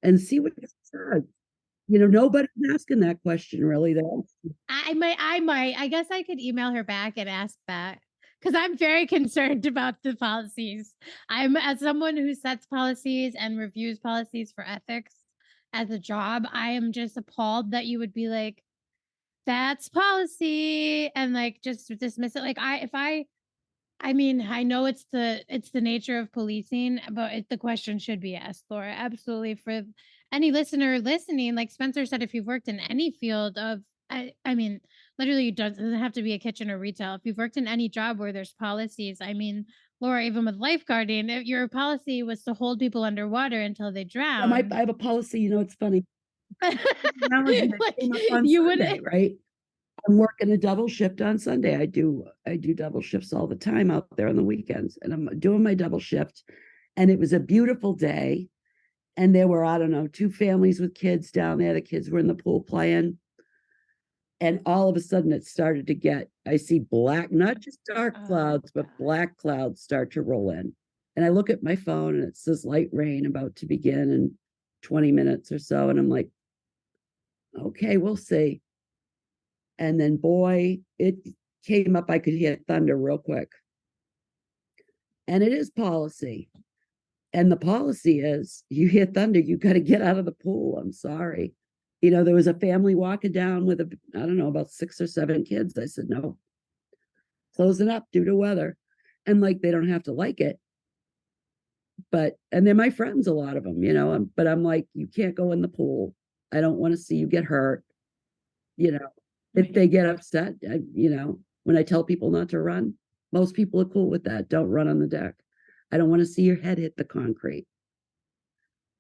And see what it says. Nobody's asking that question really though. I might. I guess I could email her back and ask back, because I'm very concerned about the policies. I'm, as someone who sets policies and reviews policies for ethics as a job, I am just appalled that you would be like, that's policy, and just dismiss it. I mean, I know it's the nature of policing, but the question should be asked, Laura. Absolutely. For any listener listening, like Spencer said, if you've worked in any field of, I mean, literally, it doesn't have to be a kitchen or retail. If you've worked in any job where there's policies, I mean, Laura, even with lifeguarding, if your policy was to hold people underwater until they drown. I have a policy. It's funny. You would, right? I'm working a double shift on Sunday. I do double shifts all the time out there on the weekends, and I'm doing my double shift. And it was a beautiful day, and there were, I don't know, 2 families with kids down there. The kids were in the pool playing, and all of a sudden it started to I see black, not just dark clouds, but black clouds start to roll in. And I look at my phone and it says light rain about to begin in 20 minutes or so, and I'm like, okay, we'll see. And then, boy, it came up. I could hear thunder real quick. And it is policy. And the policy is, you hear thunder, you got to get out of the pool. I'm sorry. There was a family walking down with I don't know, about 6 or 7 kids. I said, no, closing up due to weather. And they don't have to like it. And they're my friends, a lot of them, but I'm like, you can't go in the pool. I don't want to see you get hurt. If they get upset, when I tell people not to run, most people are cool with that. Don't run on the deck. I don't want to see your head hit the concrete.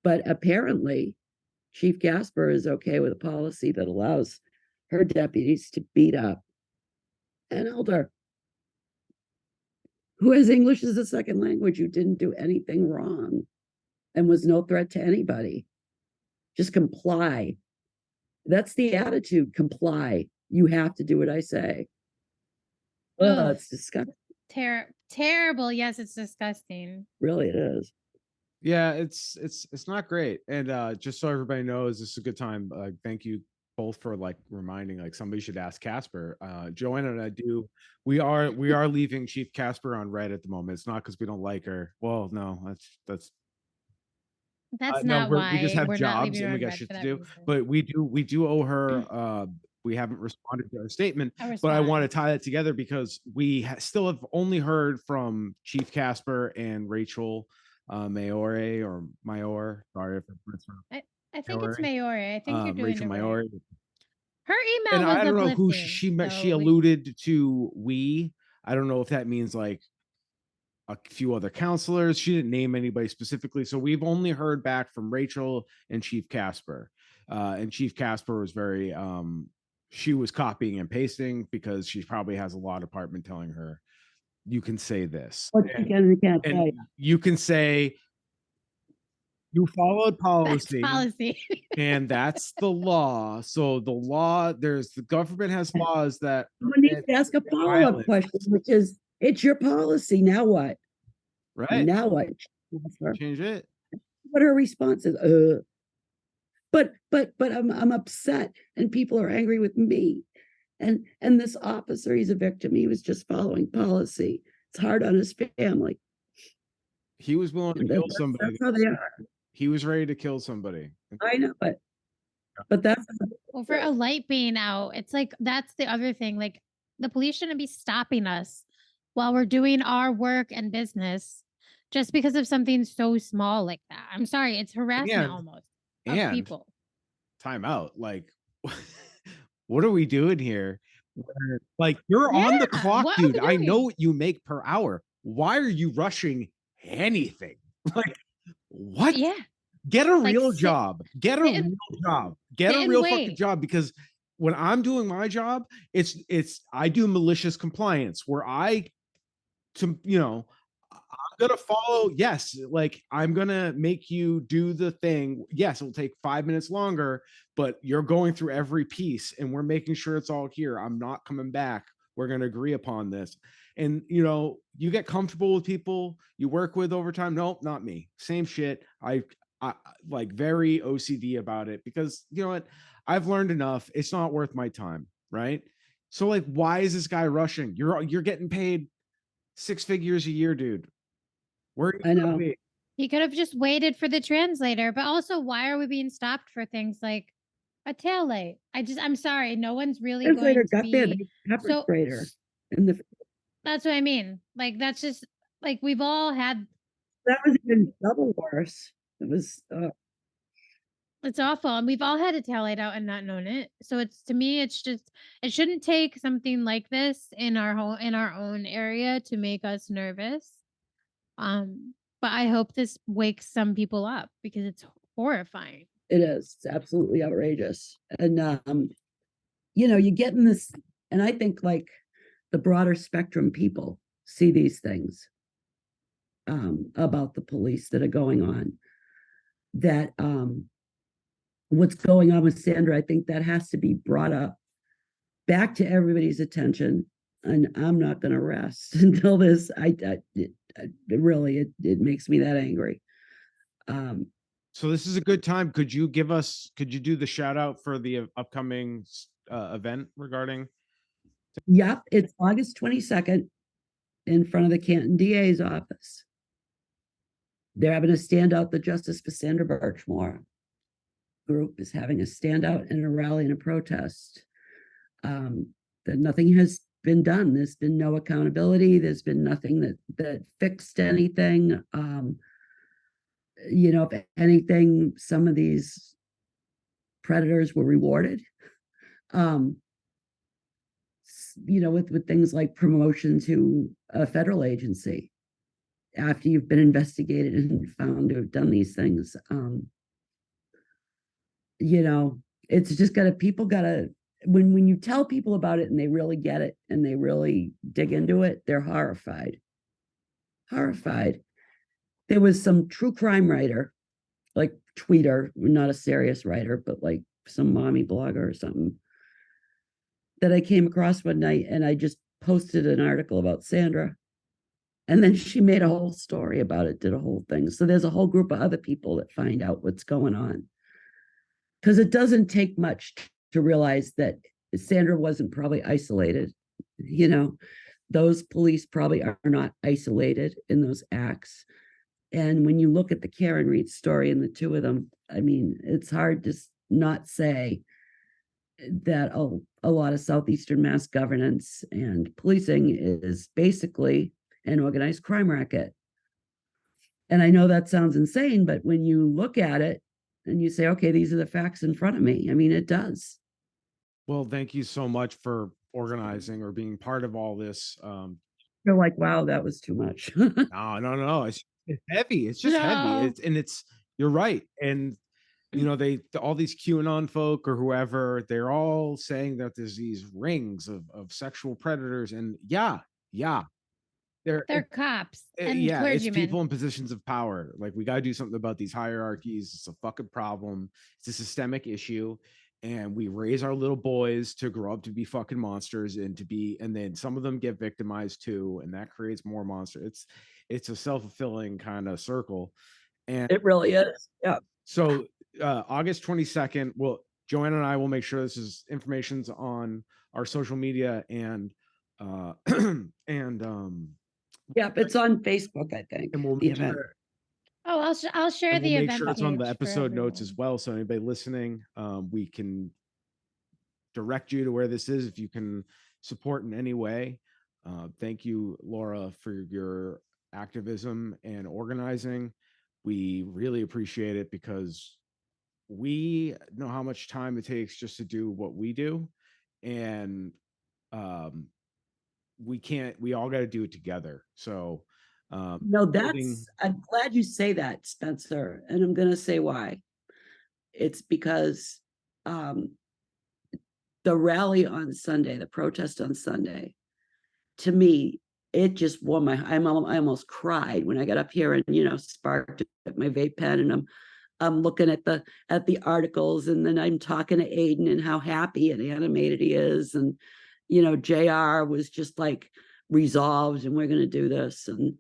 But apparently, Chief Gasper is okay with a policy that allows her deputies to beat up an elder who has English as a second language, who didn't do anything wrong and was no threat to anybody. Just comply. That's the attitude. Comply. You have to do what I say. Oh, it's disgusting. Terrible. Yes, it's disgusting. Really, it is. Yeah, it's not great. And just so everybody knows, this is a good time. Thank you both for reminding. Somebody should ask Casper. Joanna and I do. We are leaving Chief Casper on red at the moment. It's not because we don't like her. Well, no, that's not why. We just have we're jobs and we got shit to do. Reason. But we do owe her. We haven't responded to her statement, but I want to tie that together because we still have only heard from Chief Casper and Rachel Mayore or Mayor. Sorry if I think it's Mayore. I think you're doing Rachel Mayore. Her email was I don't know who she met. She alluded to we. I don't know if that means a few other counselors. She didn't name anybody specifically. So we've only heard back from Rachel and Chief Casper. And Chief Casper was very, she was copying and pasting because she probably has a law department telling her, you can say this. And you can say, you followed policy. That's policy. And that's the law. So the law, the government has laws that. We need to ask a follow-up question, which is, it's your policy. Now what? Right. Now what? Change it. What her response is, but I'm upset and people are angry with me. And this officer, he's a victim. He was just following policy. It's hard on his family. He was willing to kill somebody. That's how they are. He was ready to kill somebody. I know, but that's Well, for a light being out, it's like that's the other thing. Like the police shouldn't be stopping us while we're doing our work and business just because of something so small like that. I'm sorry, it's harassment And- almost of And people. time out. Like, what are we doing here? Like, you're on the Yeah, clock, what are we dude. I know doing? what you make per hour. Why are you rushing anything? Like, what? Yeah, Get a like real sit- job. Get a sit and- real job. Get sit a and real fucking wait. job, because when I'm doing my job, it's I do malicious compliance where I'm gonna follow. Yes, like I'm gonna make you do the thing. Yes, it'll take 5 minutes longer, but you're going through every piece and we're making sure it's all here. I'm not coming back. We're gonna agree upon this. And you get comfortable with people you work with over time. Nope, not me. Same shit. I like very OCD about it, because you know what? I've learned enough. It's not worth my time, right? So like, why is this guy rushing? You're getting paid 6 figures a year, dude. Where I know. He could have just waited for the translator, but also why are we being stopped for things like a tail light? I'm sorry, no one's really Translator going to got there, be they pepper so sprayed her in the. that's what I mean. Like that's just like we've all had That was even double worse. It was it's awful, and we've all had a tail light out and not known it. So it's to me, it's just it shouldn't take something like this in our own area to make us nervous. But I hope this wakes some people up because it's horrifying. it is. It's absolutely outrageous. And you get in this, and I think like the broader spectrum people see these things about the police that are going on. That what's going on with Sandra, I think that has to be brought up back to everybody's attention. And I'm not going to rest until this. It really makes me that angry. So this is a good time. Could you do the shout out for the upcoming event regarding? Yep, it's August 22nd in front of the Canton DA's office. They're having a standout. The Justice for Sandra Birchmore group is having a standout and a rally and a protest. That nothing has been done. There's been no accountability. There's been nothing that fixed anything. If anything, some of these predators were rewarded. With things like promotion to a federal agency after you've been investigated and found to have done these things. It's just people gotta, when you tell people about it and they really get it and they really dig into it, they're horrified. There was some true crime writer, like tweeter, not a serious writer, but like some mommy blogger or something, that I came across one night, and I just posted an article about Sandra. And then she made a whole story about it, did a whole thing. So there's a whole group of other people that find out what's going on. Because it doesn't take much to realize that Sandra wasn't probably isolated. Those police probably are not isolated in those acts. And when you look at the Karen Reed story and the two of them, I mean, it's hard to not say that a lot of Southeastern mass governance and policing is basically an organized crime racket. And I know that sounds insane, but when you look at it and you say, okay, these are the facts in front of me, I mean, it does. Well, thank you so much for organizing or being part of all this. You're like, wow, that was too much. No. It's heavy. It's just heavy. You're right. And all these QAnon folk or whoever, they're all saying that there's these rings of sexual predators. And yeah, they're cops and yeah, clergymen. it's people in positions of power. Like, we got to do something about these hierarchies. It's a fucking problem. It's a systemic issue. And we raise our little boys to grow up to be fucking monsters and then some of them get victimized too. And that creates more monsters. It's a self-fulfilling kind of circle. And It really is. Yeah. so August 22nd, well, Joanna and I will make sure this is information's on our social media and Yep, it's on Facebook, I think. and we'll the make event. sure. Oh, I'll share And we'll the make event sure it's on the page for episode notes as everyone. well. So anybody listening, we can direct you to where this is if you can support in any way. Thank you, Laura, for your activism and organizing. We really appreciate it because we know how much time it takes just to do what we do. And we all got to do it together. So, No, building, I'm glad you say that, Spencer. And I'm going to say why. It's because um, the rally on Sunday, the protest on Sunday, to me, it just warmed I almost cried when I got up here and, sparked at my vape pen, and I'm looking at the articles, and then I'm talking to Aiden and how happy and animated he is. And, JR was just like resolved, and we're going to do this. And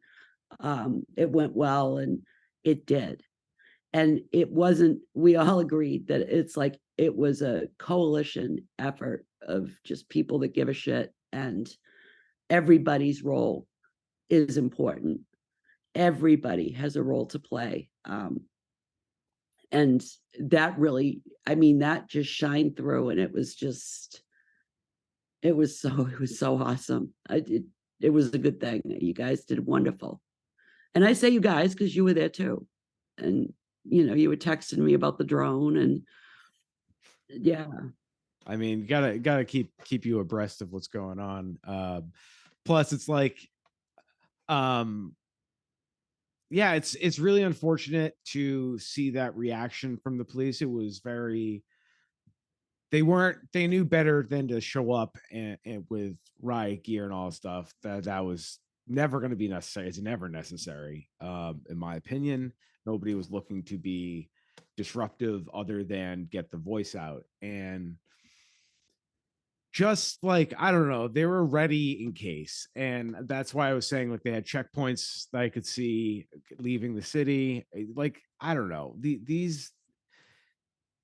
it went well, and it did. And it wasn't, we all agreed that it's like, it was a coalition effort of just people that give a shit, and everybody's role is important. Everybody has a role to play. And that really, that just shined through, and it was so awesome. It was a good thing. You guys did wonderful. And I say you guys because you were there too. And, you were texting me about the drone, and yeah. I mean, gotta keep you abreast of what's going on. Plus it's like, yeah, it's really unfortunate to see that reaction from the police. It was very, they knew better than to show up and with riot gear and all stuff. That was never going to be necessary. It's never necessary. In my opinion, nobody was looking to be disruptive other than get the voice out. And just like, I don't know, they were ready in case. And that's why I was saying, like, they had checkpoints that I could see leaving the city. Like, I don't know, these,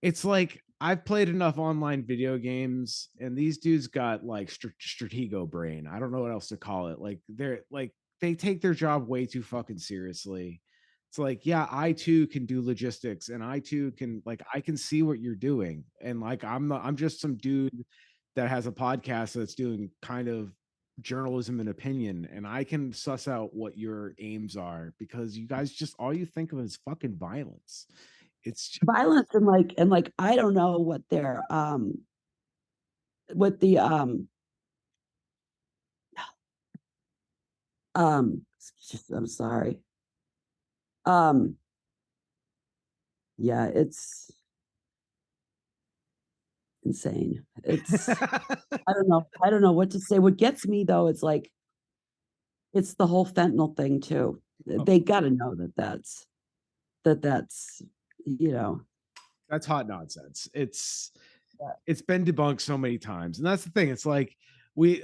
it's like, I've played enough online video games, and these dudes got like stratego brain. I don't know what else to call it. Like, they're like, they take their job way too fucking seriously. It's like, yeah, I too can do logistics, and I too can, like, I can see what you're doing. And like, I'm just some dude that has a podcast that's doing kind of journalism and opinion, and I can suss out what your aims are, because you guys just, all you think of is fucking violence. It's just, Violence, and I don't know what their what the I'm sorry. Yeah, it's insane. It's I don't know what to say. What gets me though, it's like, it's the whole fentanyl thing too. They got to know that's that's hot nonsense. Yeah. It's been debunked so many times, and that's the thing. It's like,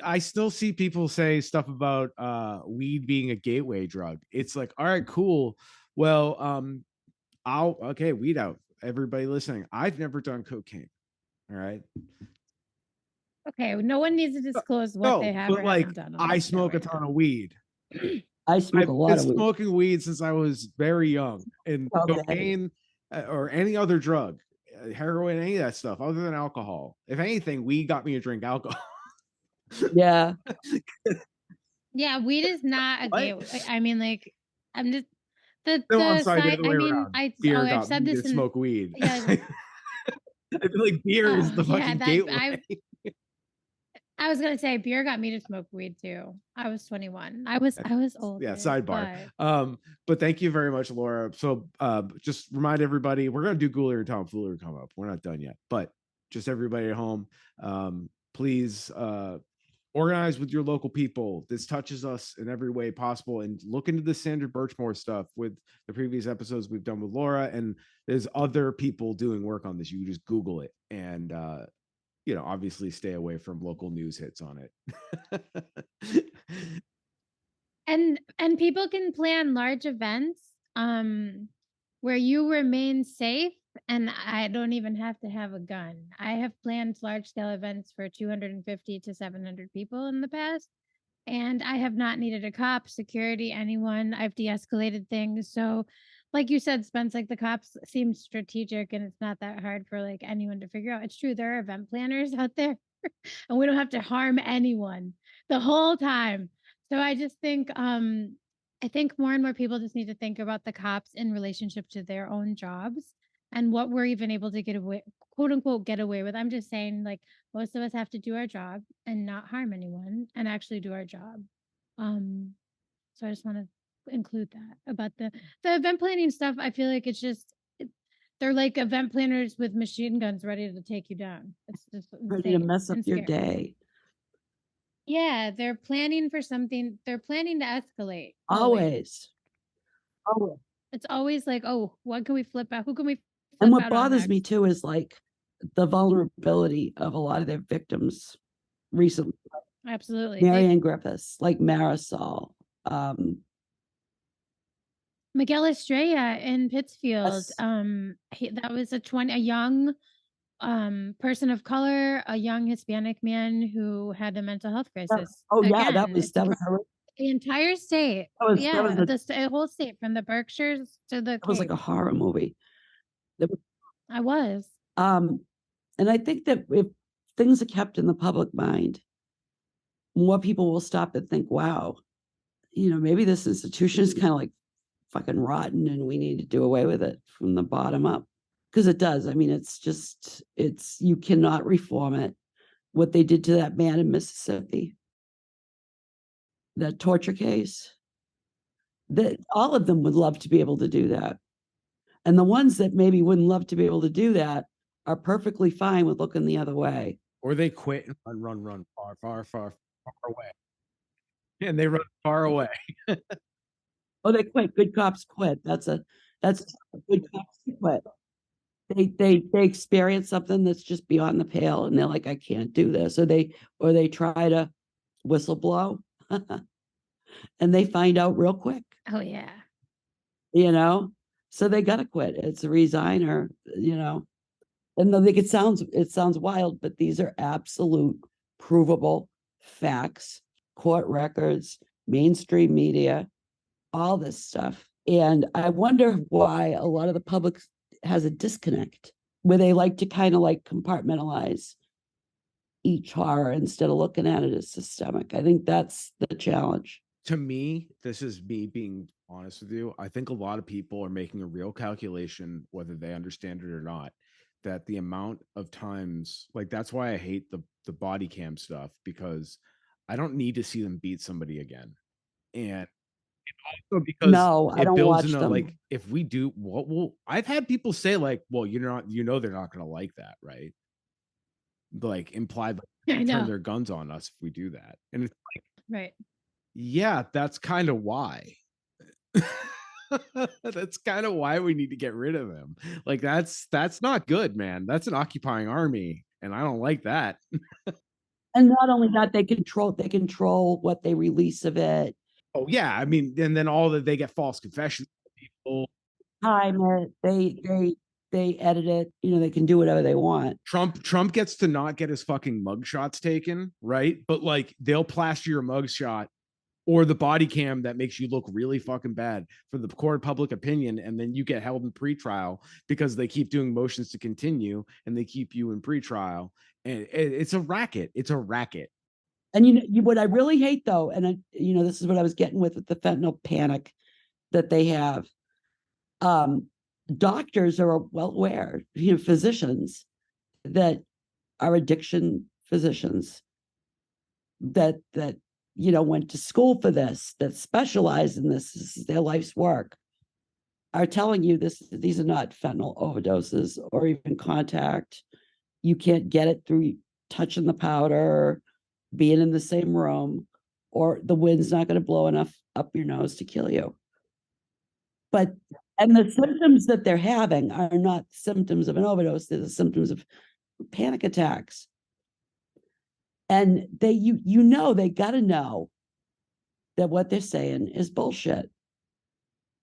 I still see people say stuff about weed being a gateway drug. It's like, all right, cool. Well, okay, weed out. Everybody listening, I've never done cocaine. All right. Okay, no one needs to disclose what they No, have but or like, haven't done on I the show smoke a right ton now. of weed. I smoke a I've lot been of weed. smoking weed since I was very young, and Okay. cocaine or any other drug, heroin, any of that stuff, other than alcohol. If anything, weed got me to drink alcohol. Yeah. Yeah, weed is not a What? gateway. I mean, like, I'm just No, I'm the sorry, the side. other I way mean, around. Beer I've got said me to this in, smoke weed. yeah. I feel like beer is Oh the yeah, fucking that gateway. I was gonna say beer got me to smoke weed too. I was 21. I was older. Yeah, sidebar. But But thank you very much, Laura. So just remind everybody, we're gonna do Ghoulier and Tomfoolery come up. We're not done yet, but just everybody at home, please organize with your local people. This touches us in every way possible, and look into the Sandra Birchmore stuff with the previous episodes we've done with Laura. And there's other people doing work on this. You can just Google it, and obviously stay away from local news hits on it. and people can plan large events where you remain safe, and I don't even have to have a gun. I have planned large scale events for 250 to 700 people in the past, and I have not needed a cop, security, anyone. I've de-escalated things. So like you said, Spence, like the cops seem strategic and it's not that hard for like anyone to figure out. It's true. There are event planners out there and we don't have to harm anyone the whole time. So I just think, I think more and more people just need to think about the cops in relationship to their own jobs and what we're even able to get away, quote unquote, get away with. I'm just saying, like, most of us have to do our job and not harm anyone and actually do our job. So I just want to include that about the event planning stuff. I feel like it's just they're like event planners with machine guns ready to take you down. It's just ready to insane mess up and your scary. day. Yeah, they're planning for something. They're planning to escalate. Always. It's always like, oh, what can we flip out? Who can we flip And what out on bothers me next? too is like the vulnerability of a lot of their victims recently. Absolutely. Marianne Griffiths, like Marisol. Miguel Estrella in Pittsfield. Yes. That was a young person of color, a young Hispanic man who had a mental health crisis. Oh yeah, Again, that was it's across the entire state. The whole state, from the Berkshires to the it was like Cape. a horror movie. I was. And I think that if things are kept in the public mind, more people will stop and think, wow, you know, maybe this institution is kind of like fucking rotten and we need to do away with it from the bottom up. Because it does. I mean, you cannot reform it. What they did to that man in Mississippi, that torture case, that all of them would love to be able to do that. And the ones that maybe wouldn't love to be able to do that are perfectly fine with looking the other way. Or they quit and run far away. And they run far away. Oh, they quit. Good cops quit. That's a good cops quit. They experience something that's just beyond the pale and they're like, I can't do this. Or they try to whistleblow and they find out real quick. Oh yeah. You know, so they gotta quit. It's a resign or, you know, and I think it sounds wild, but these are absolute provable facts, court records, mainstream media, all this stuff. And I wonder why a lot of the public has a disconnect where they like to kind of like compartmentalize each horror instead of looking at it as systemic. I think that's the challenge. To me, this is me being honest with you. I think a lot of people are making a real calculation, whether they understand it or not, that the amount of times, like that's why I hate the body cam stuff, because I don't need to see them beat somebody again. And also because I don't builds watch into them. like, if we do what will I've had people say like, well, they're not gonna like that, right? Like implied like, turn their guns on us if we do that. And it's like, right. Yeah, that's kind of why. That's kind of why we need to get rid of them. Like that's not good, man. That's an occupying army, and I don't like that. And not only that, they control what they release of it. Oh yeah, I mean, and then all that, they get false confessions. People time it, they edit it. You know, they can do whatever they want. Trump gets to not get his fucking mugshots taken, right? But like they'll plaster your mugshot or the body cam that makes you look really fucking bad for the court of public opinion, and then you get held in pretrial because they keep doing motions to continue and they keep you in pretrial, and it's a racket. It's a racket. And you know what I really hate though, and you know, this is what I was getting with the fentanyl panic that they have. Doctors are well aware, you know, physicians that are addiction physicians that you know, went to school for this, that specialize in this is their life's work, are telling you these are not fentanyl overdoses or even contact. You can't get it through touching the powder, being in the same room, or the wind's not going to blow enough up your nose to kill you. And the symptoms that they're having are not symptoms of an overdose, they're the symptoms of panic attacks. And they got to know that what they're saying is bullshit.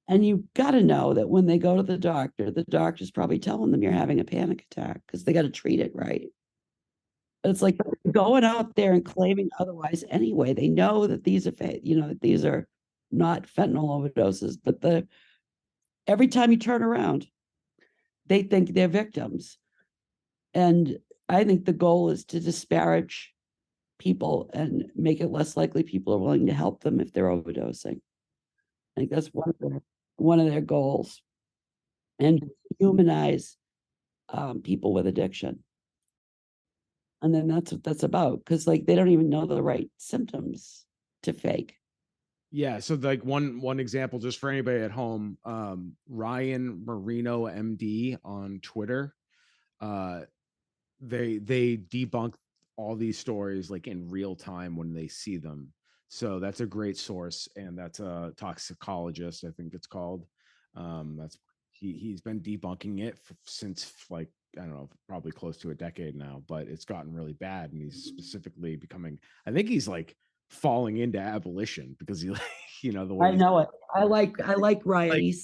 And you got to know that when they go to the doctor's probably telling them you're having a panic attack because they got to treat it right. It's like going out there and claiming otherwise anyway. They know that these are, you know, that these are not fentanyl overdoses, but every time you turn around, they think they're victims. And I think the goal is to disparage people and make it less likely people are willing to help them if they're overdosing. I think that's one of their goals, and humanize people with addiction. And then that's what that's about, because like they don't even know the right symptoms to fake. Yeah, so like one example, just for anybody at home, Ryan Marino MD on Twitter, they debunk all these stories like in real time when they see them. So that's a great source, and that's a toxicologist, I think it's called. That's he's been debunking it since like, I don't know, probably close to a decade now, but it's gotten really bad, and he's specifically becoming, I think he's like falling into abolition because he, you know, the way I know it. I like Ryan. Like,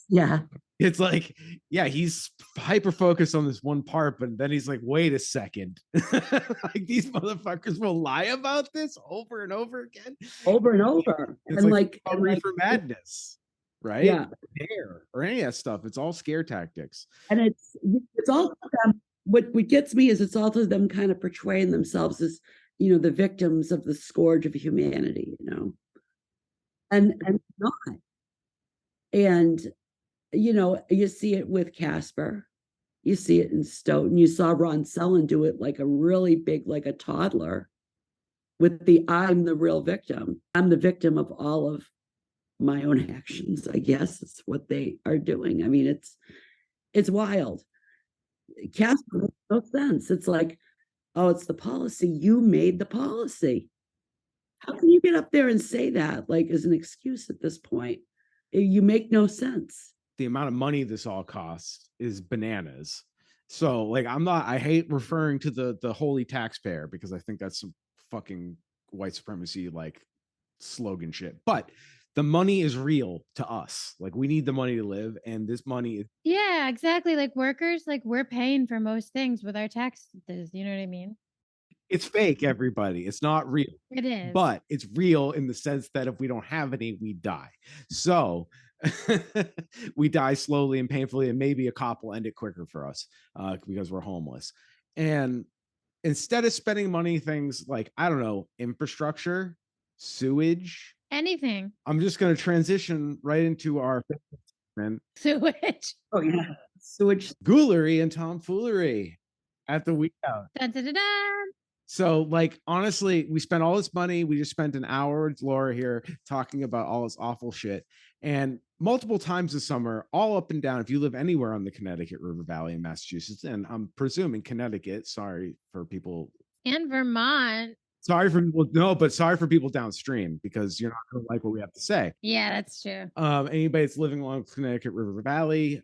Yeah. it's like, yeah, he's hyper focused on this one part, but then he's like, wait a second. Like, these motherfuckers will lie about this over and over again. Over and over. It's and like like for madness, right? Yeah. Hair or any of that stuff. It's all scare tactics. And it's all them. What gets me is it's all to them kind of portraying themselves as, you know, the victims of the scourge of humanity, you know. And not. And you know, you see it with Casper. You see it in Stoughton. You saw Ron Sellan do it like a really big, like a toddler, with the I'm the real victim. I'm the victim of all of my own actions, I guess. It's what they are doing. I mean, it's wild. Casper makes no sense. It's like, oh, it's the policy. You made the policy. How can you get up there and say that like as an excuse at this point? You make no sense. The amount of money this all costs is bananas. So like, I hate referring to the holy taxpayer, because I think that's some fucking white supremacy like slogan shit. But the money is real to us. Like, we need the money to live, and this money is, Yeah, exactly. Like workers, like we're paying for most things with our taxes. You know what I mean? it's fake, everybody. It's not real. It is. But it's real in the sense that if we don't have any, we die. So we die slowly and painfully, and maybe a cop will end it quicker for us because we're homeless. And instead of spending money things like, I don't know, infrastructure, sewage, Anything. I'm just going to transition right into our Sewage. Oh yeah, sewage, ghoulery and tomfoolery at the weedout. Dun, dun, dun, dun. So, like, honestly, we spent all this money. We just spent an hour with Laura here talking about all this awful shit. And multiple times this summer, all up and down, if you live anywhere on the Connecticut River Valley in Massachusetts, and I'm presuming Connecticut, sorry for people. And Vermont. Sorry for people, no, but sorry for people downstream, because you're not going to like what we have to say. Yeah, that's true. Anybody that's living along the Connecticut River Valley,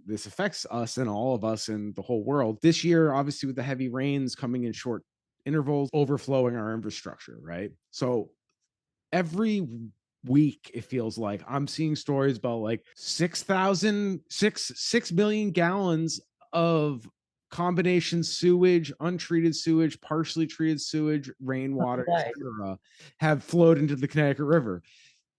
this affects us and all of us in the whole world. This year, obviously, with the heavy rains coming in short intervals, overflowing our infrastructure, right? So every week it feels like I'm seeing stories about like 6 million gallons of combination sewage, untreated sewage, partially treated sewage, rainwater, etc., have flowed into the Connecticut River.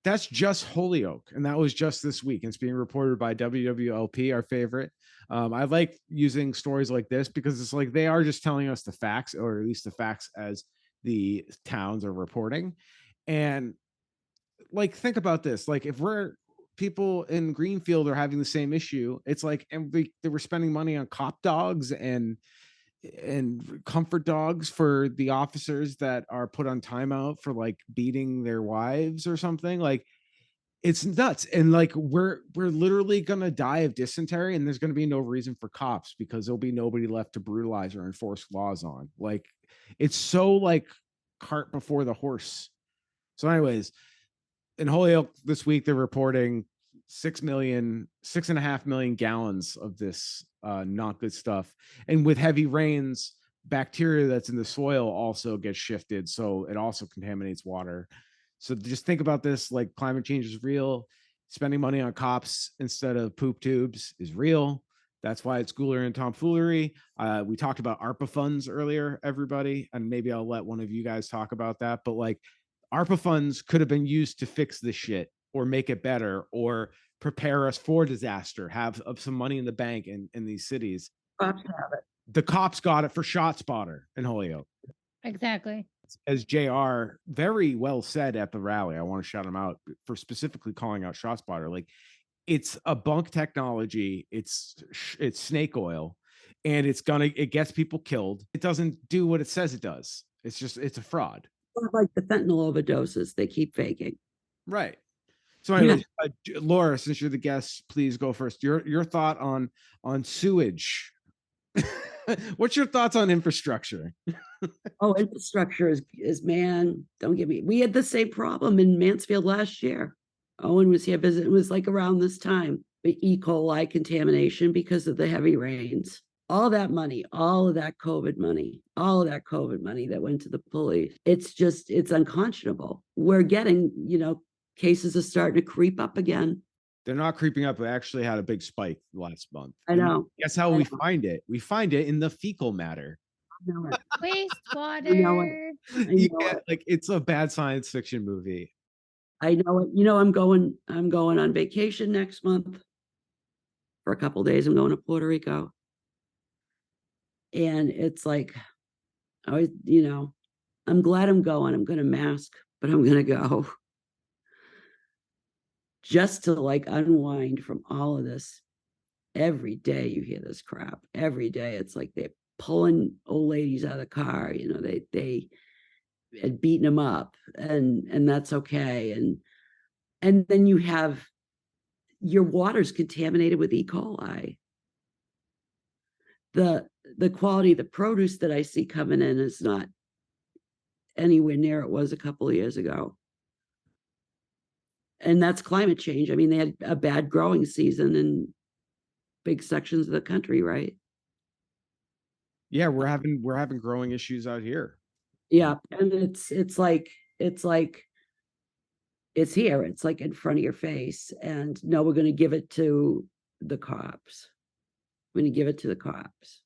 That's just Holyoke, and that was just this week. And it's being reported by WWLP, our favorite. I like using stories like this because it's like they are just telling us the facts, or at least the facts as the towns are reporting. And like, think about this. Like, if people in Greenfield are having the same issue, it's like, and they were spending money on cop dogs and comfort dogs for the officers that are put on timeout for like beating their wives or something. Like, it's nuts. And like, we're literally gonna die of dysentery, and there's gonna be no reason for cops because there'll be nobody left to brutalize or enforce laws on. Like, it's so like cart before the horse. So anyways, in Holyoke this week, they're reporting 6.5 million gallons of this not good stuff. And with heavy rains, bacteria that's in the soil also gets shifted, so it also contaminates water. So just think about this, like, climate change is real. Spending money on cops instead of poop tubes is real. That's why it's ghoulery and tomfoolery. We talked about ARPA funds earlier, everybody, and maybe I'll let one of you guys talk about that. But like, ARPA funds could have been used to fix this shit or make it better or prepare us for disaster, have some money in the bank in these cities. Cops have it. The cops got it for ShotSpotter in Holyoke. Exactly. As JR very well said at the rally, I want to shout him out for specifically calling out ShotSpotter. Like, it's a bunk technology. It's snake oil, and it gets people killed. It doesn't do what it says it does. It's a fraud. Like the fentanyl overdoses, they keep faking. Right. So anyways, Laura, since you're the guest, please go first. Your thought on sewage. What's your thoughts on infrastructure? Oh, infrastructure is man, don't get me. We had the same problem in Mansfield last year. Owen was here visiting. It was like around this time, the E. coli contamination because of the heavy rains. All that money, all of that COVID money that went to the police. It's unconscionable. We're getting, cases are starting to creep up again. They're not creeping up. We actually had a big spike last month. I know. Guess how we find it? We find it in the fecal matter. I know it. Wastewater. Like, it's a bad science fiction movie. I know it. I'm going on vacation next month for a couple of days. I'm going to Puerto Rico. And it's like, I'm glad I'm going. I'm going to mask, but I'm going to go just to like unwind from all of this. Every day you hear this crap. Every day it's like they're pulling old ladies out of the car. They had beaten them up, and that's okay. And then you have your water's contaminated with E. coli. The quality of the produce that I see coming in is not anywhere near it was a couple of years ago. And that's climate change. I mean, they had a bad growing season in big sections of the country, right? Yeah, we're having growing issues out here. Yeah, and it's here. It's like in front of your face. And no, we're going to give it to the cops. We're going to give it to the cops.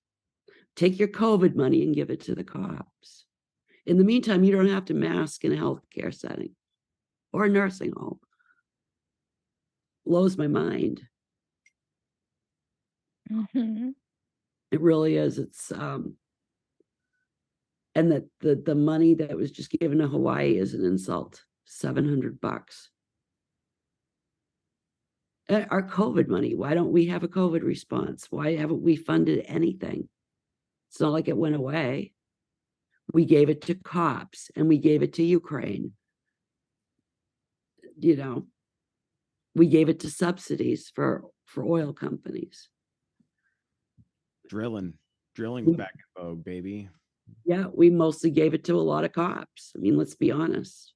Take your COVID money and give it to the cops. In the meantime, you don't have to mask in a healthcare setting or a nursing home. Blows my mind. Mm-hmm. It really is. It's and that the money that was just given to Hawaii is an insult. $700. Our COVID money. Why don't we have a COVID response? Why haven't we funded anything? It's not like it went away. We gave it to cops and we gave it to Ukraine. We gave it to subsidies for oil companies. Drilling's back in vogue, baby. Yeah, we mostly gave it to a lot of cops. I mean, let's be honest.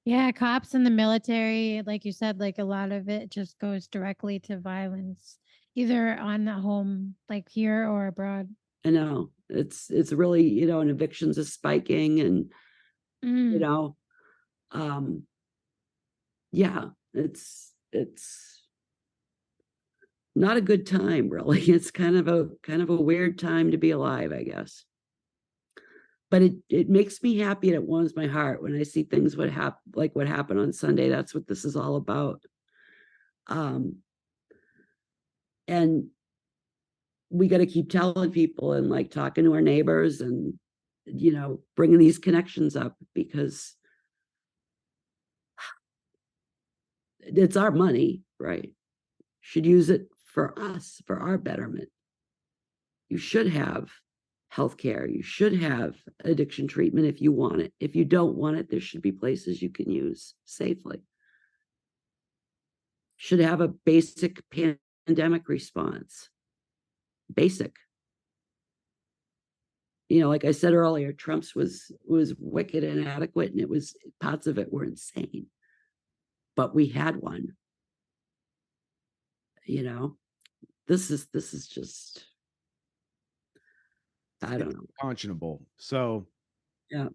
Yeah, cops and the military, like you said, like a lot of it just goes directly to violence, either on the home, like here or abroad. I know it's really, and evictions are spiking, and yeah, it's not a good time, really. It's kind of a weird time to be alive, I guess. But it makes me happy and it warms my heart when I see things like what happened on Sunday. That's what this is all about. And we got to keep telling people and like talking to our neighbors and, bringing these connections up, because it's our money, right? Should use it for us, for our betterment. You should have healthcare. You should have addiction treatment if you want it. If you don't want it, there should be places you can use safely. Should have a basic pandemic response. Basic. Like I said earlier, Trump's was wicked and inadequate, and parts of it were insane. But we had one. This is just, I don't know. Unconscionable. So yeah.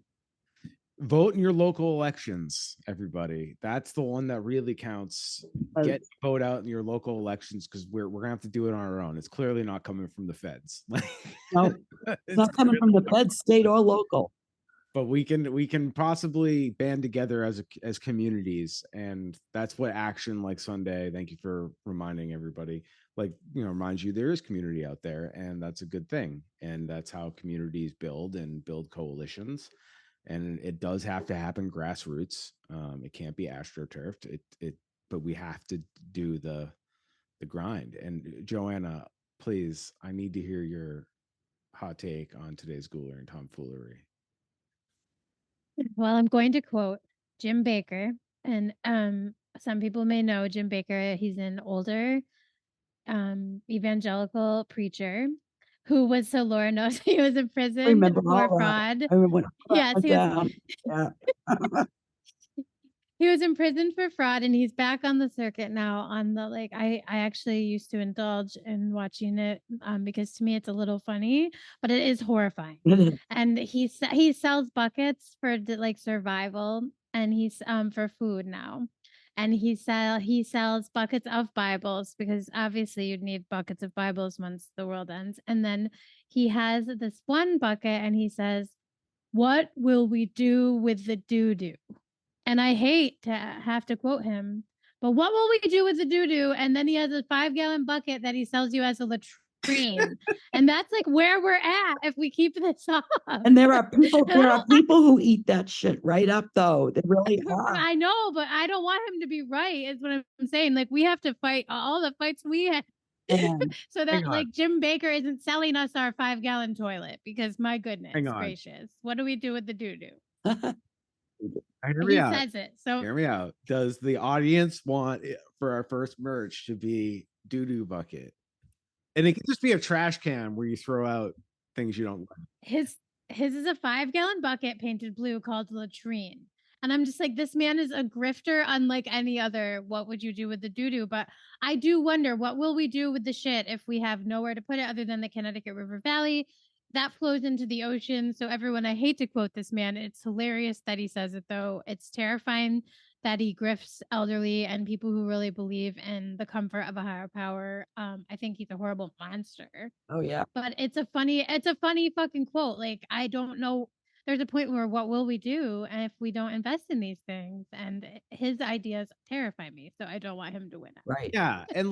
Vote in your local elections, everybody. That's the one that really counts. Get the vote out in your local elections, because we're gonna have to do it on our own. It's clearly not coming from the feds. No, it's not coming from the feds, state or local. but we can possibly band together as communities, and that's what Action Like Sunday, thank you for reminding everybody, like, reminds you there is community out there, and that's a good thing, and that's how communities build coalitions, and it does have to happen grassroots. It can't be astroturfed. But we have to do the grind. And Joanna, please, I need to hear your hot take on today's Ghouler and tomfoolery. Well, I'm going to quote Jim Baker, and some people may know Jim Baker. He's an older evangelical preacher who was, so Laura knows, he was in prison for fraud. I remember when Yes, he was. Yeah. He was in prison for fraud, and he's back on the circuit now. On the I actually used to indulge in watching it because to me it's a little funny, but it is horrifying. And he sells buckets for survival, and he's for food now. And he sells buckets of Bibles because obviously you'd need buckets of Bibles once the world ends. And then he has this one bucket, and he says, "What will we do with the doo-doo?" And I hate to have to quote him, but what will we do with the doo-doo? And then he has a 5-gallon bucket that he sells you as a latrine. And that's where we're at if we keep this up. And there are people who eat that shit right up, though. They really are. I know, but I don't want him to be right, is what I'm saying. We have to fight all the fights we have. So that Jim Baker isn't selling us our 5-gallon toilet, because my goodness gracious, what do we do with the doo-doo? He says it. So hear me out. Does the audience want for our first merch to be doo-doo bucket? And it can just be a trash can where you throw out things you don't like. His is a 5-gallon bucket painted blue called latrine. And I'm just this man is a grifter unlike any other. What would you do with the doo-doo? But I do wonder, what will we do with the shit if we have nowhere to put it other than the Connecticut River Valley? That flows into the ocean. So everyone, I hate to quote this man. It's hilarious that he says it, though. It's terrifying that he grifts elderly and people who really believe in the comfort of a higher power. I think he's a horrible monster. Oh yeah. But it's a funny fucking quote. I don't know. There's a point where what will we do if we don't invest in these things? And his ideas terrify me. So I don't want him to win it. Right. Yeah. And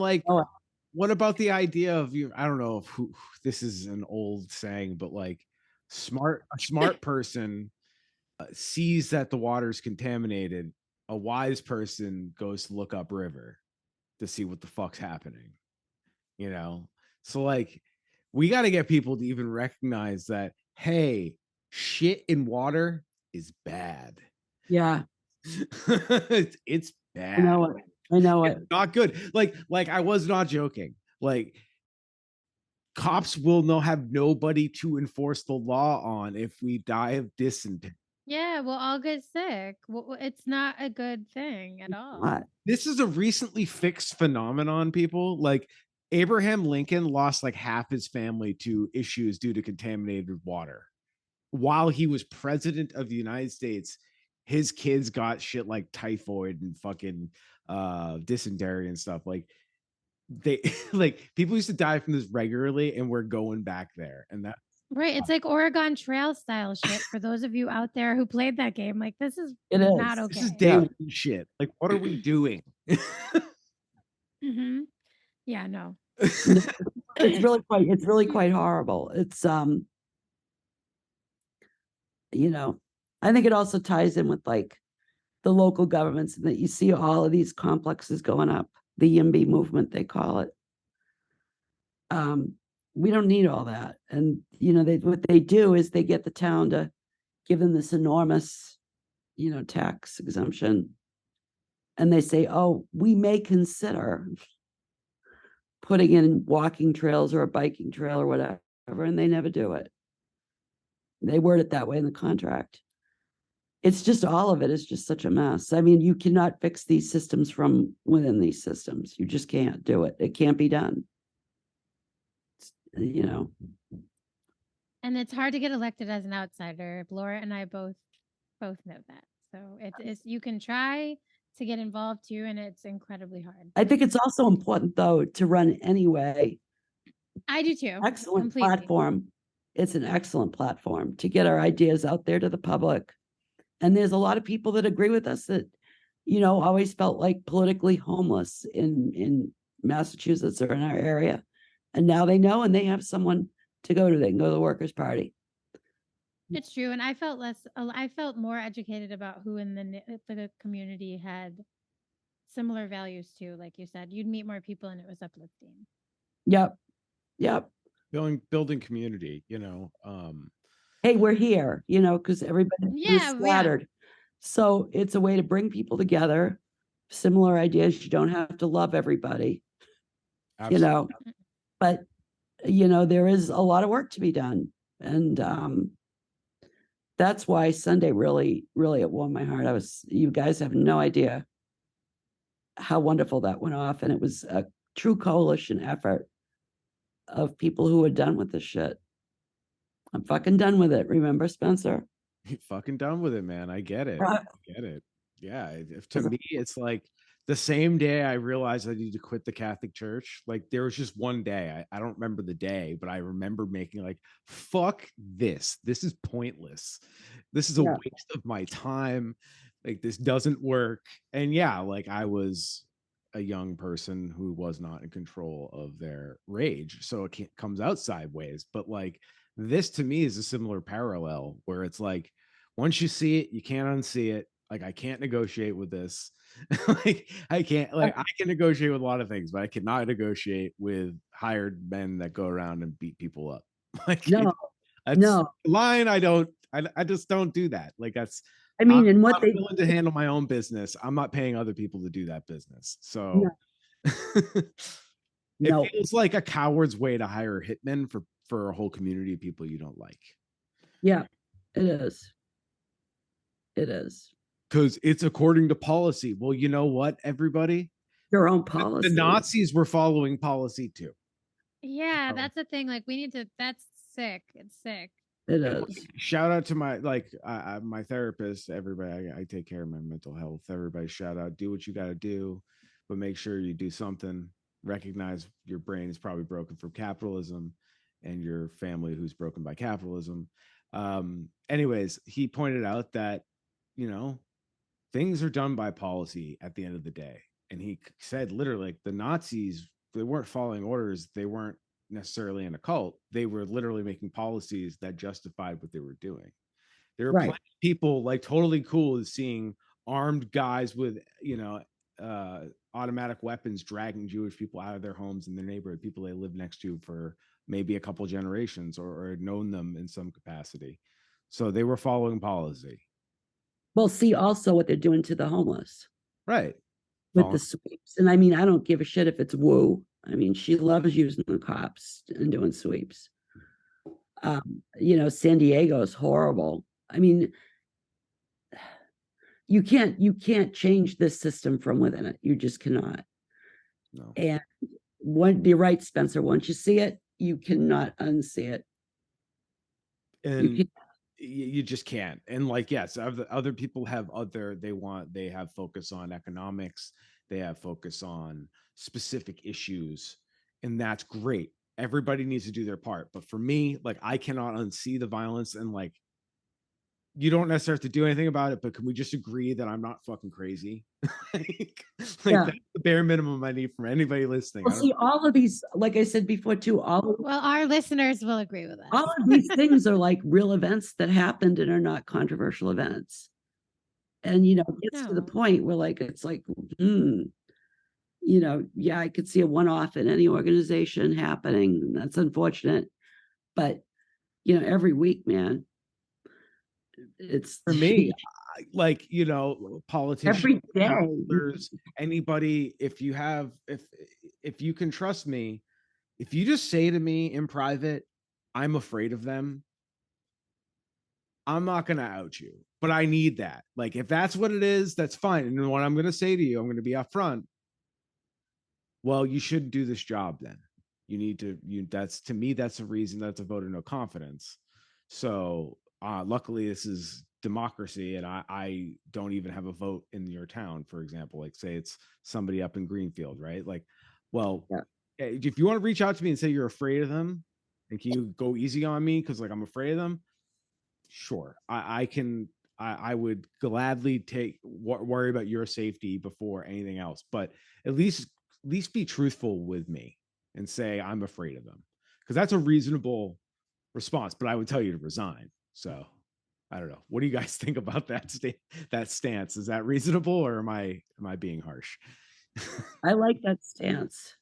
what about the idea of I don't know if this is an old saying, but a smart person sees that the water's contaminated. A wise person goes to look up river to see what the fuck's happening. So we got to get people to even recognize that, hey, shit in water is bad. Yeah. It's bad. I know it. It's not good. I was not joking. Cops will have nobody to enforce the law on if we die of dysentery. Yeah, we'll all get sick. Well, it's not a good thing at all. What? This is a recently fixed phenomenon, people. Abraham Lincoln lost half his family to issues due to contaminated water. While he was president of the United States, his kids got shit like typhoid and fucking dysentery and stuff. They people used to die from this regularly, and we're going back there. And that right, it's like Oregon Trail style shit for those of you out there who played that game. This is not okay. This is day one shit. What are we doing? Mm-hmm. Yeah, no. It's really quite horrible. It's I think it also ties in with the local governments, and that you see all of these complexes going up, the YIMBY movement, they call it. We don't need all that. And, what they do is they get the town to give them this enormous, tax exemption. And they say, oh, we may consider putting in walking trails or a biking trail or whatever. And they never do it. They word it that way in the contract. It's just, all of it is just such a mess. I mean, you cannot fix these systems from within these systems. You just can't do it. It can't be done. And it's hard to get elected as an outsider. Laura and I both know that. So it's you can try to get involved too, and it's incredibly hard. I think it's also important, though, to run anyway. I do too. Excellent platform. it's an excellent platform to get our ideas out there to the public. And there's a lot of people that agree with us that, you know, always felt like politically homeless in Massachusetts or in our area. And now they know, and they have someone to go to. They can go to the Workers' Party. It's true. And I felt more educated about who in the community had similar values too. Like you said, you'd meet more people and it was uplifting. Yep. Yep. Building community, you know. Hey, we're here, you know, because everybody is scattered. So it's a way to bring people together, similar ideas. You don't have to love everybody, Absolutely. you know, but, you know, there is a lot of work to be done. And that's why Sunday really, really, it warmed my heart. You guys have no idea how wonderful that went off. And it was a true coalition effort of people who are done with this shit. I'm fucking done with it. Remember, Spencer? You're fucking done with it, man. I get it. I get it. Yeah. If to me, it's like the same day I realized I need to quit the Catholic Church. Like there was just one day. I don't remember the day, but I remember making like, fuck this. This is pointless. This is a waste of my time. Like this doesn't work. And yeah, like I was a young person who was not in control of their rage. So it comes out sideways. But like this to me is a similar parallel where it's like, once you see it, you can't unsee it. Like I can't negotiate with this. Like I can't, like I can negotiate with a lot of things, but I cannot negotiate with hired men that go around and beat people up. Like that's line. I just don't do that. Like that's, I mean, and I'm willing to handle my own business. I'm not paying other people to do that business. So it feels like a coward's way to hire a hitman for a whole community of people you don't like. Yeah, it is. It is. Because it's according to policy. Well, you know what, everybody? Their own policy. The Nazis were following policy too. Yeah, that's the thing. Like we need to, that's sick. It's sick. It is. Shout out to my my therapist, everybody. I take care of my mental health. Everybody shout out, do what you got to do, but make sure you do something. Recognize your brain is probably broken from capitalism and your family who's broken by capitalism. Anyways, he pointed out that, you know, things are done by policy at the end of the day. And he said literally, like, the Nazis, they weren't following orders. They weren't necessarily in a cult. They were literally making policies that justified what they were doing. There were plenty of people like totally cool with seeing armed guys with, you know, automatic weapons dragging Jewish people out of their homes in their neighborhood, people they lived next to for maybe a couple generations or had known them in some capacity. So they were following policy. Well, see also what they're doing to the homeless. Right. With the sweeps. And I mean, I don't give a shit if it's Wu. I mean, she loves using the cops and doing sweeps. You know, San Diego is horrible. I mean, you can't change this system from within it. You just cannot. No. And you're right, Spencer. Once you see it, you cannot unsee it. And you just can't. And like, yes, other people have they have focus on economics, they have focus on specific issues, and that's great. Everybody needs to do their part. But for me, like, I cannot unsee the violence, and like, you don't necessarily have to do anything about it, but can we just agree that I'm not fucking crazy? like that's the bare minimum I need from anybody listening. Well, see, all of these, like I said before, too, our listeners will agree with us. All of these things are like real events that happened and are not controversial events. And, you know, it gets to the point where like, it's like, you know, yeah, I could see a one-off in any organization happening. That's unfortunate. But, you know, every week, man, it's for me, like, you know, politicians, anybody, if you can trust me, if you just say to me in private, I'm afraid of them, I'm not going to out you, but I need that. Like, if that's what it is, that's fine. And what I'm going to say to you, I'm going to be upfront. Well, you should do this job then. You need to, that's, to me, that's a reason, that's a vote of no confidence. So luckily this is democracy, and I don't even have a vote in your town, for example. Like, say it's somebody up in Greenfield, right? Like, well, if you want to reach out to me and say you're afraid of them, and can you go easy on me because like I'm afraid of them? Sure, I would gladly worry about your safety before anything else, but at least be truthful with me and say I'm afraid of them, because that's a reasonable response. But I would tell you to resign. So I don't know. What do you guys think about that stance? Is that reasonable, or am I being harsh? I like that stance.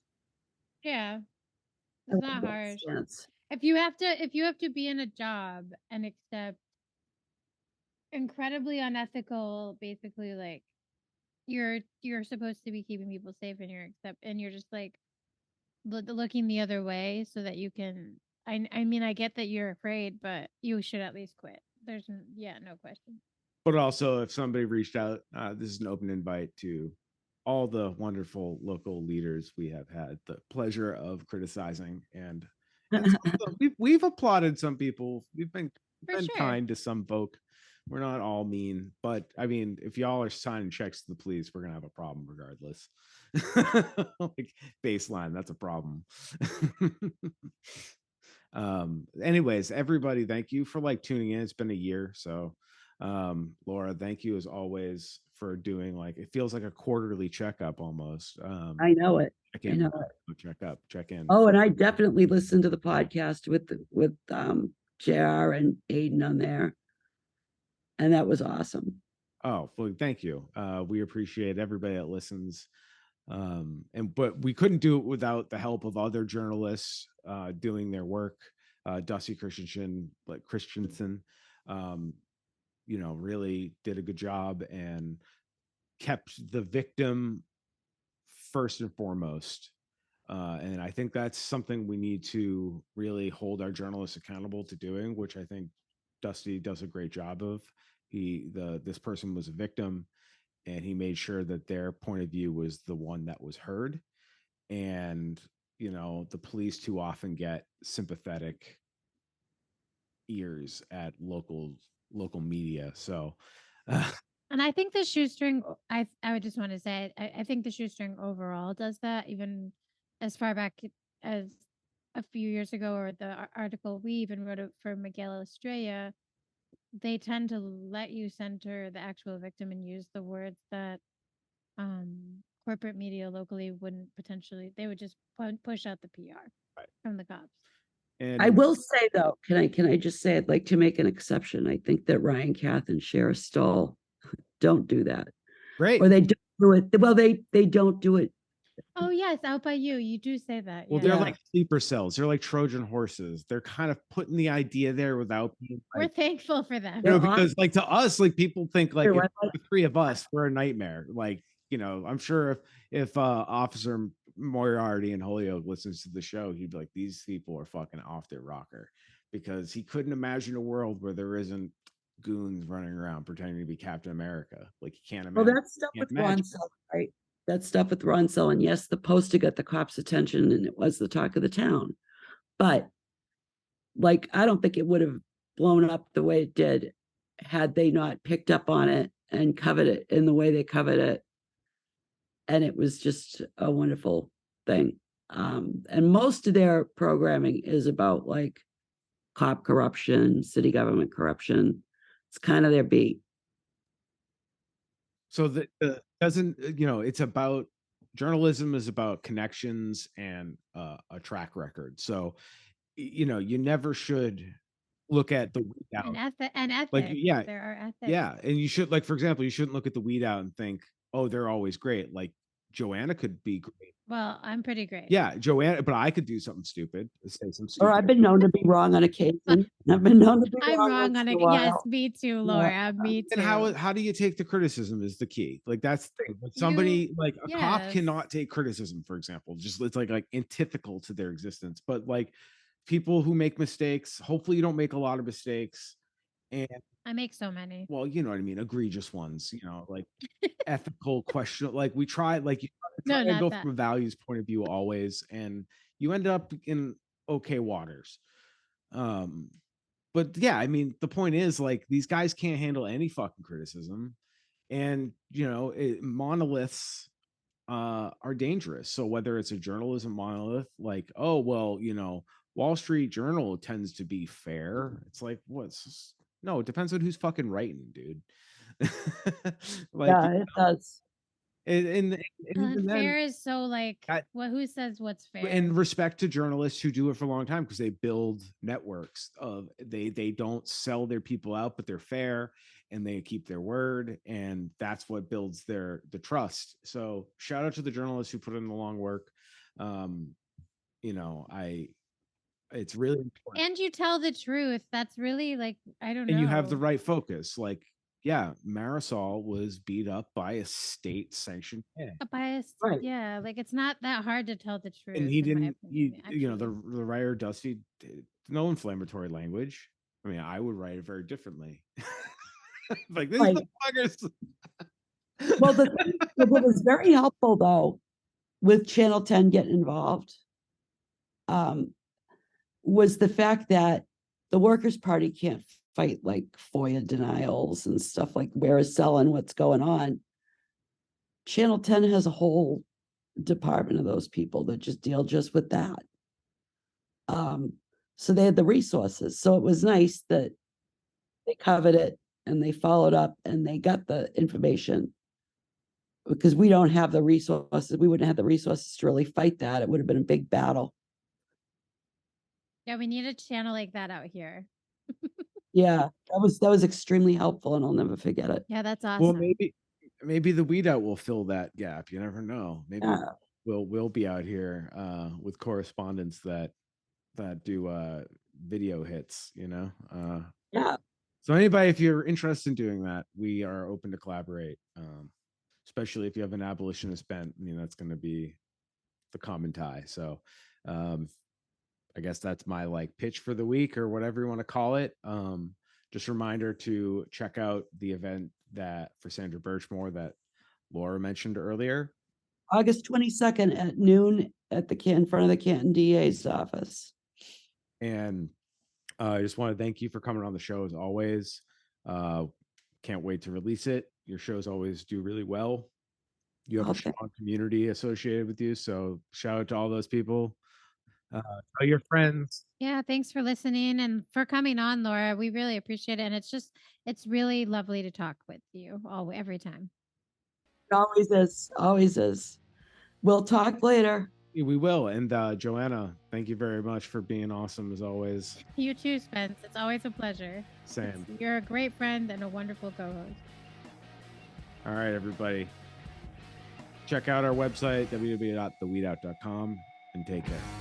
Yeah, I it's like not that harsh. stance. If you have to be in a job and accept incredibly unethical, basically like you're supposed to be keeping people safe, and you're just like looking the other way so that you can. I mean, I get that you're afraid, but you should at least quit. No question. But also, if somebody reached out, this is an open invite to all the wonderful local leaders we have had the pleasure of criticizing, and we've applauded some people. We've been Sure. kind to some folk. We're not all mean, but I mean, if y'all are signing checks to the police, we're gonna have a problem regardless. Like baseline, that's a problem. Anyways, everybody, thank you for like tuning in. It's been a year, so Laura, thank you as always for doing, like, it feels like a quarterly checkup almost. I know it. I know it. Check in. Oh, and I definitely listened to the podcast with JR and Aiden on there. And that was awesome. Oh, well, thank you. We appreciate everybody that listens. But we couldn't do it without the help of other journalists doing their work. Dusty Christensen, really did a good job and kept the victim first and foremost. And I think that's something we need to really hold our journalists accountable to doing, which I think Dusty does a great job of. This person was a victim, and he made sure that their point of view was the one that was heard. And the police too often get sympathetic ears at local media. So and I think the shoestring, I would just want to say, I think the shoestring overall does that, even as far back as a few years ago, or the article we even wrote for Miguel Estrella. They tend to let you center the actual victim and use the words that corporate media locally wouldn't potentially. They would just push out the PR from the cops. And I will say though, can I just say I'd like to make an exception. I think that Ryan Kath and Cher Stoll don't do that. Great. Or they don't do it. Well, they don't do it. Oh yes, out by you do say that. Well, they're like sleeper cells. They're like Trojan horses. They're kind of putting the idea there without being we're thankful for them. Because like to us, like people think like the three of us, we're a nightmare. Like, I'm sure if Officer Moriarty in Holyoke listens to the show, he'd be like, these people are fucking off their rocker, because he couldn't imagine a world where there isn't goons running around pretending to be Captain America. Like, he can't imagine. Well, that's stuff with Ronsell, right? That stuff with Ronsell, and yes, the poster got the cops' attention, and it was the talk of the town. But like, I don't think it would have blown up the way it did had they not picked up on it and covered it in the way they covered it. And it was just a wonderful thing. And most of their programming is about like cop corruption, city government corruption. It's kind of their beat. So that doesn't, it's about, journalism is about connections and a track record. So, you never should look at the weed out. And ethics. Like, yeah, there are ethics. Yeah. And you should, like, for example, you shouldn't look at the weed out and think, oh, they're always great. Like, Joanna could be great. Well, I'm pretty great. Yeah, Joanna, but I could do something stupid. Say some stupid. Or I've been known to be wrong on occasion. I've been known to be wrong on occasion. Yes, me too, Laura. Me too. And how do you take the criticism is the key. Like, that's the thing. Like, somebody like a cop cannot take criticism, for example. Just it's like antithetical to their existence. But like people who make mistakes, hopefully you don't make a lot of mistakes. And I make so many. Well, you know what I mean, egregious ones, like ethical question. Like we try, like you try to go from a values point of view always, and you end up in okay waters. But yeah, I mean, the point is, like, these guys can't handle any fucking criticism, and monoliths are dangerous. So whether it's a journalism monolith, like, oh well, Wall Street Journal tends to be fair. It's like, no, it depends on who's fucking writing, dude. Like, Yeah, it does. and even then, fair is so like, who says what's fair? in respect to journalists who do it for a long time, because they build networks of, they don't sell their people out, but they're fair and they keep their word, and that's what builds the trust. So shout out to the journalists who put in the long work. It's really important. And you tell the truth. That's really like, I don't know. And you have the right focus. Like, yeah, Marisol was beat up by a state sanctioned bias. Right. Yeah, like it's not that hard to tell the truth. And he didn't, the writer Dusty, no inflammatory language. I mean, I would write it very differently. Like, these motherfuckers. Well, what was very helpful though, with Channel 10 getting involved, was the fact that the Workers' Party can't fight like FOIA denials and stuff like where is selling, what's going on. Channel 10 has a whole department of those people that just deal just with that. So they had the resources. So it was nice that they covered it and they followed up and they got the information, because we don't have the resources. We wouldn't have the resources to really fight that. It would have been a big battle. Yeah, we need a channel like that out here. Yeah, that was extremely helpful, and I'll never forget it. Yeah, that's awesome. Well, maybe the weed out will fill that gap. You never know. Maybe we'll be out here with correspondents that do video hits, Yeah. So anybody, if you're interested in doing that, we are open to collaborate. Especially if you have an abolitionist bent. I mean, that's going to be the common tie. So I guess that's my like pitch for the week, or whatever you want to call it. Just a reminder to check out the event that for Sandra Birchmore that Laura mentioned earlier. August 22nd at noon at in front of the Canton DA's office. And I just want to thank you for coming on the show as always. Can't wait to release it. Your shows always do really well. You have a strong community associated with you. So shout out to all those people. Tell your friends. Yeah, thanks for listening and for coming on, Laura. We really appreciate it. And it's really lovely to talk with you every time. It always is. We'll talk later. We will. And Joanna, thank you very much for being awesome as always. You too, Spence. It's always a pleasure. Same. You're a great friend and a wonderful co-host. All right, everybody. Check out our website, www.theweedout.com, and take care.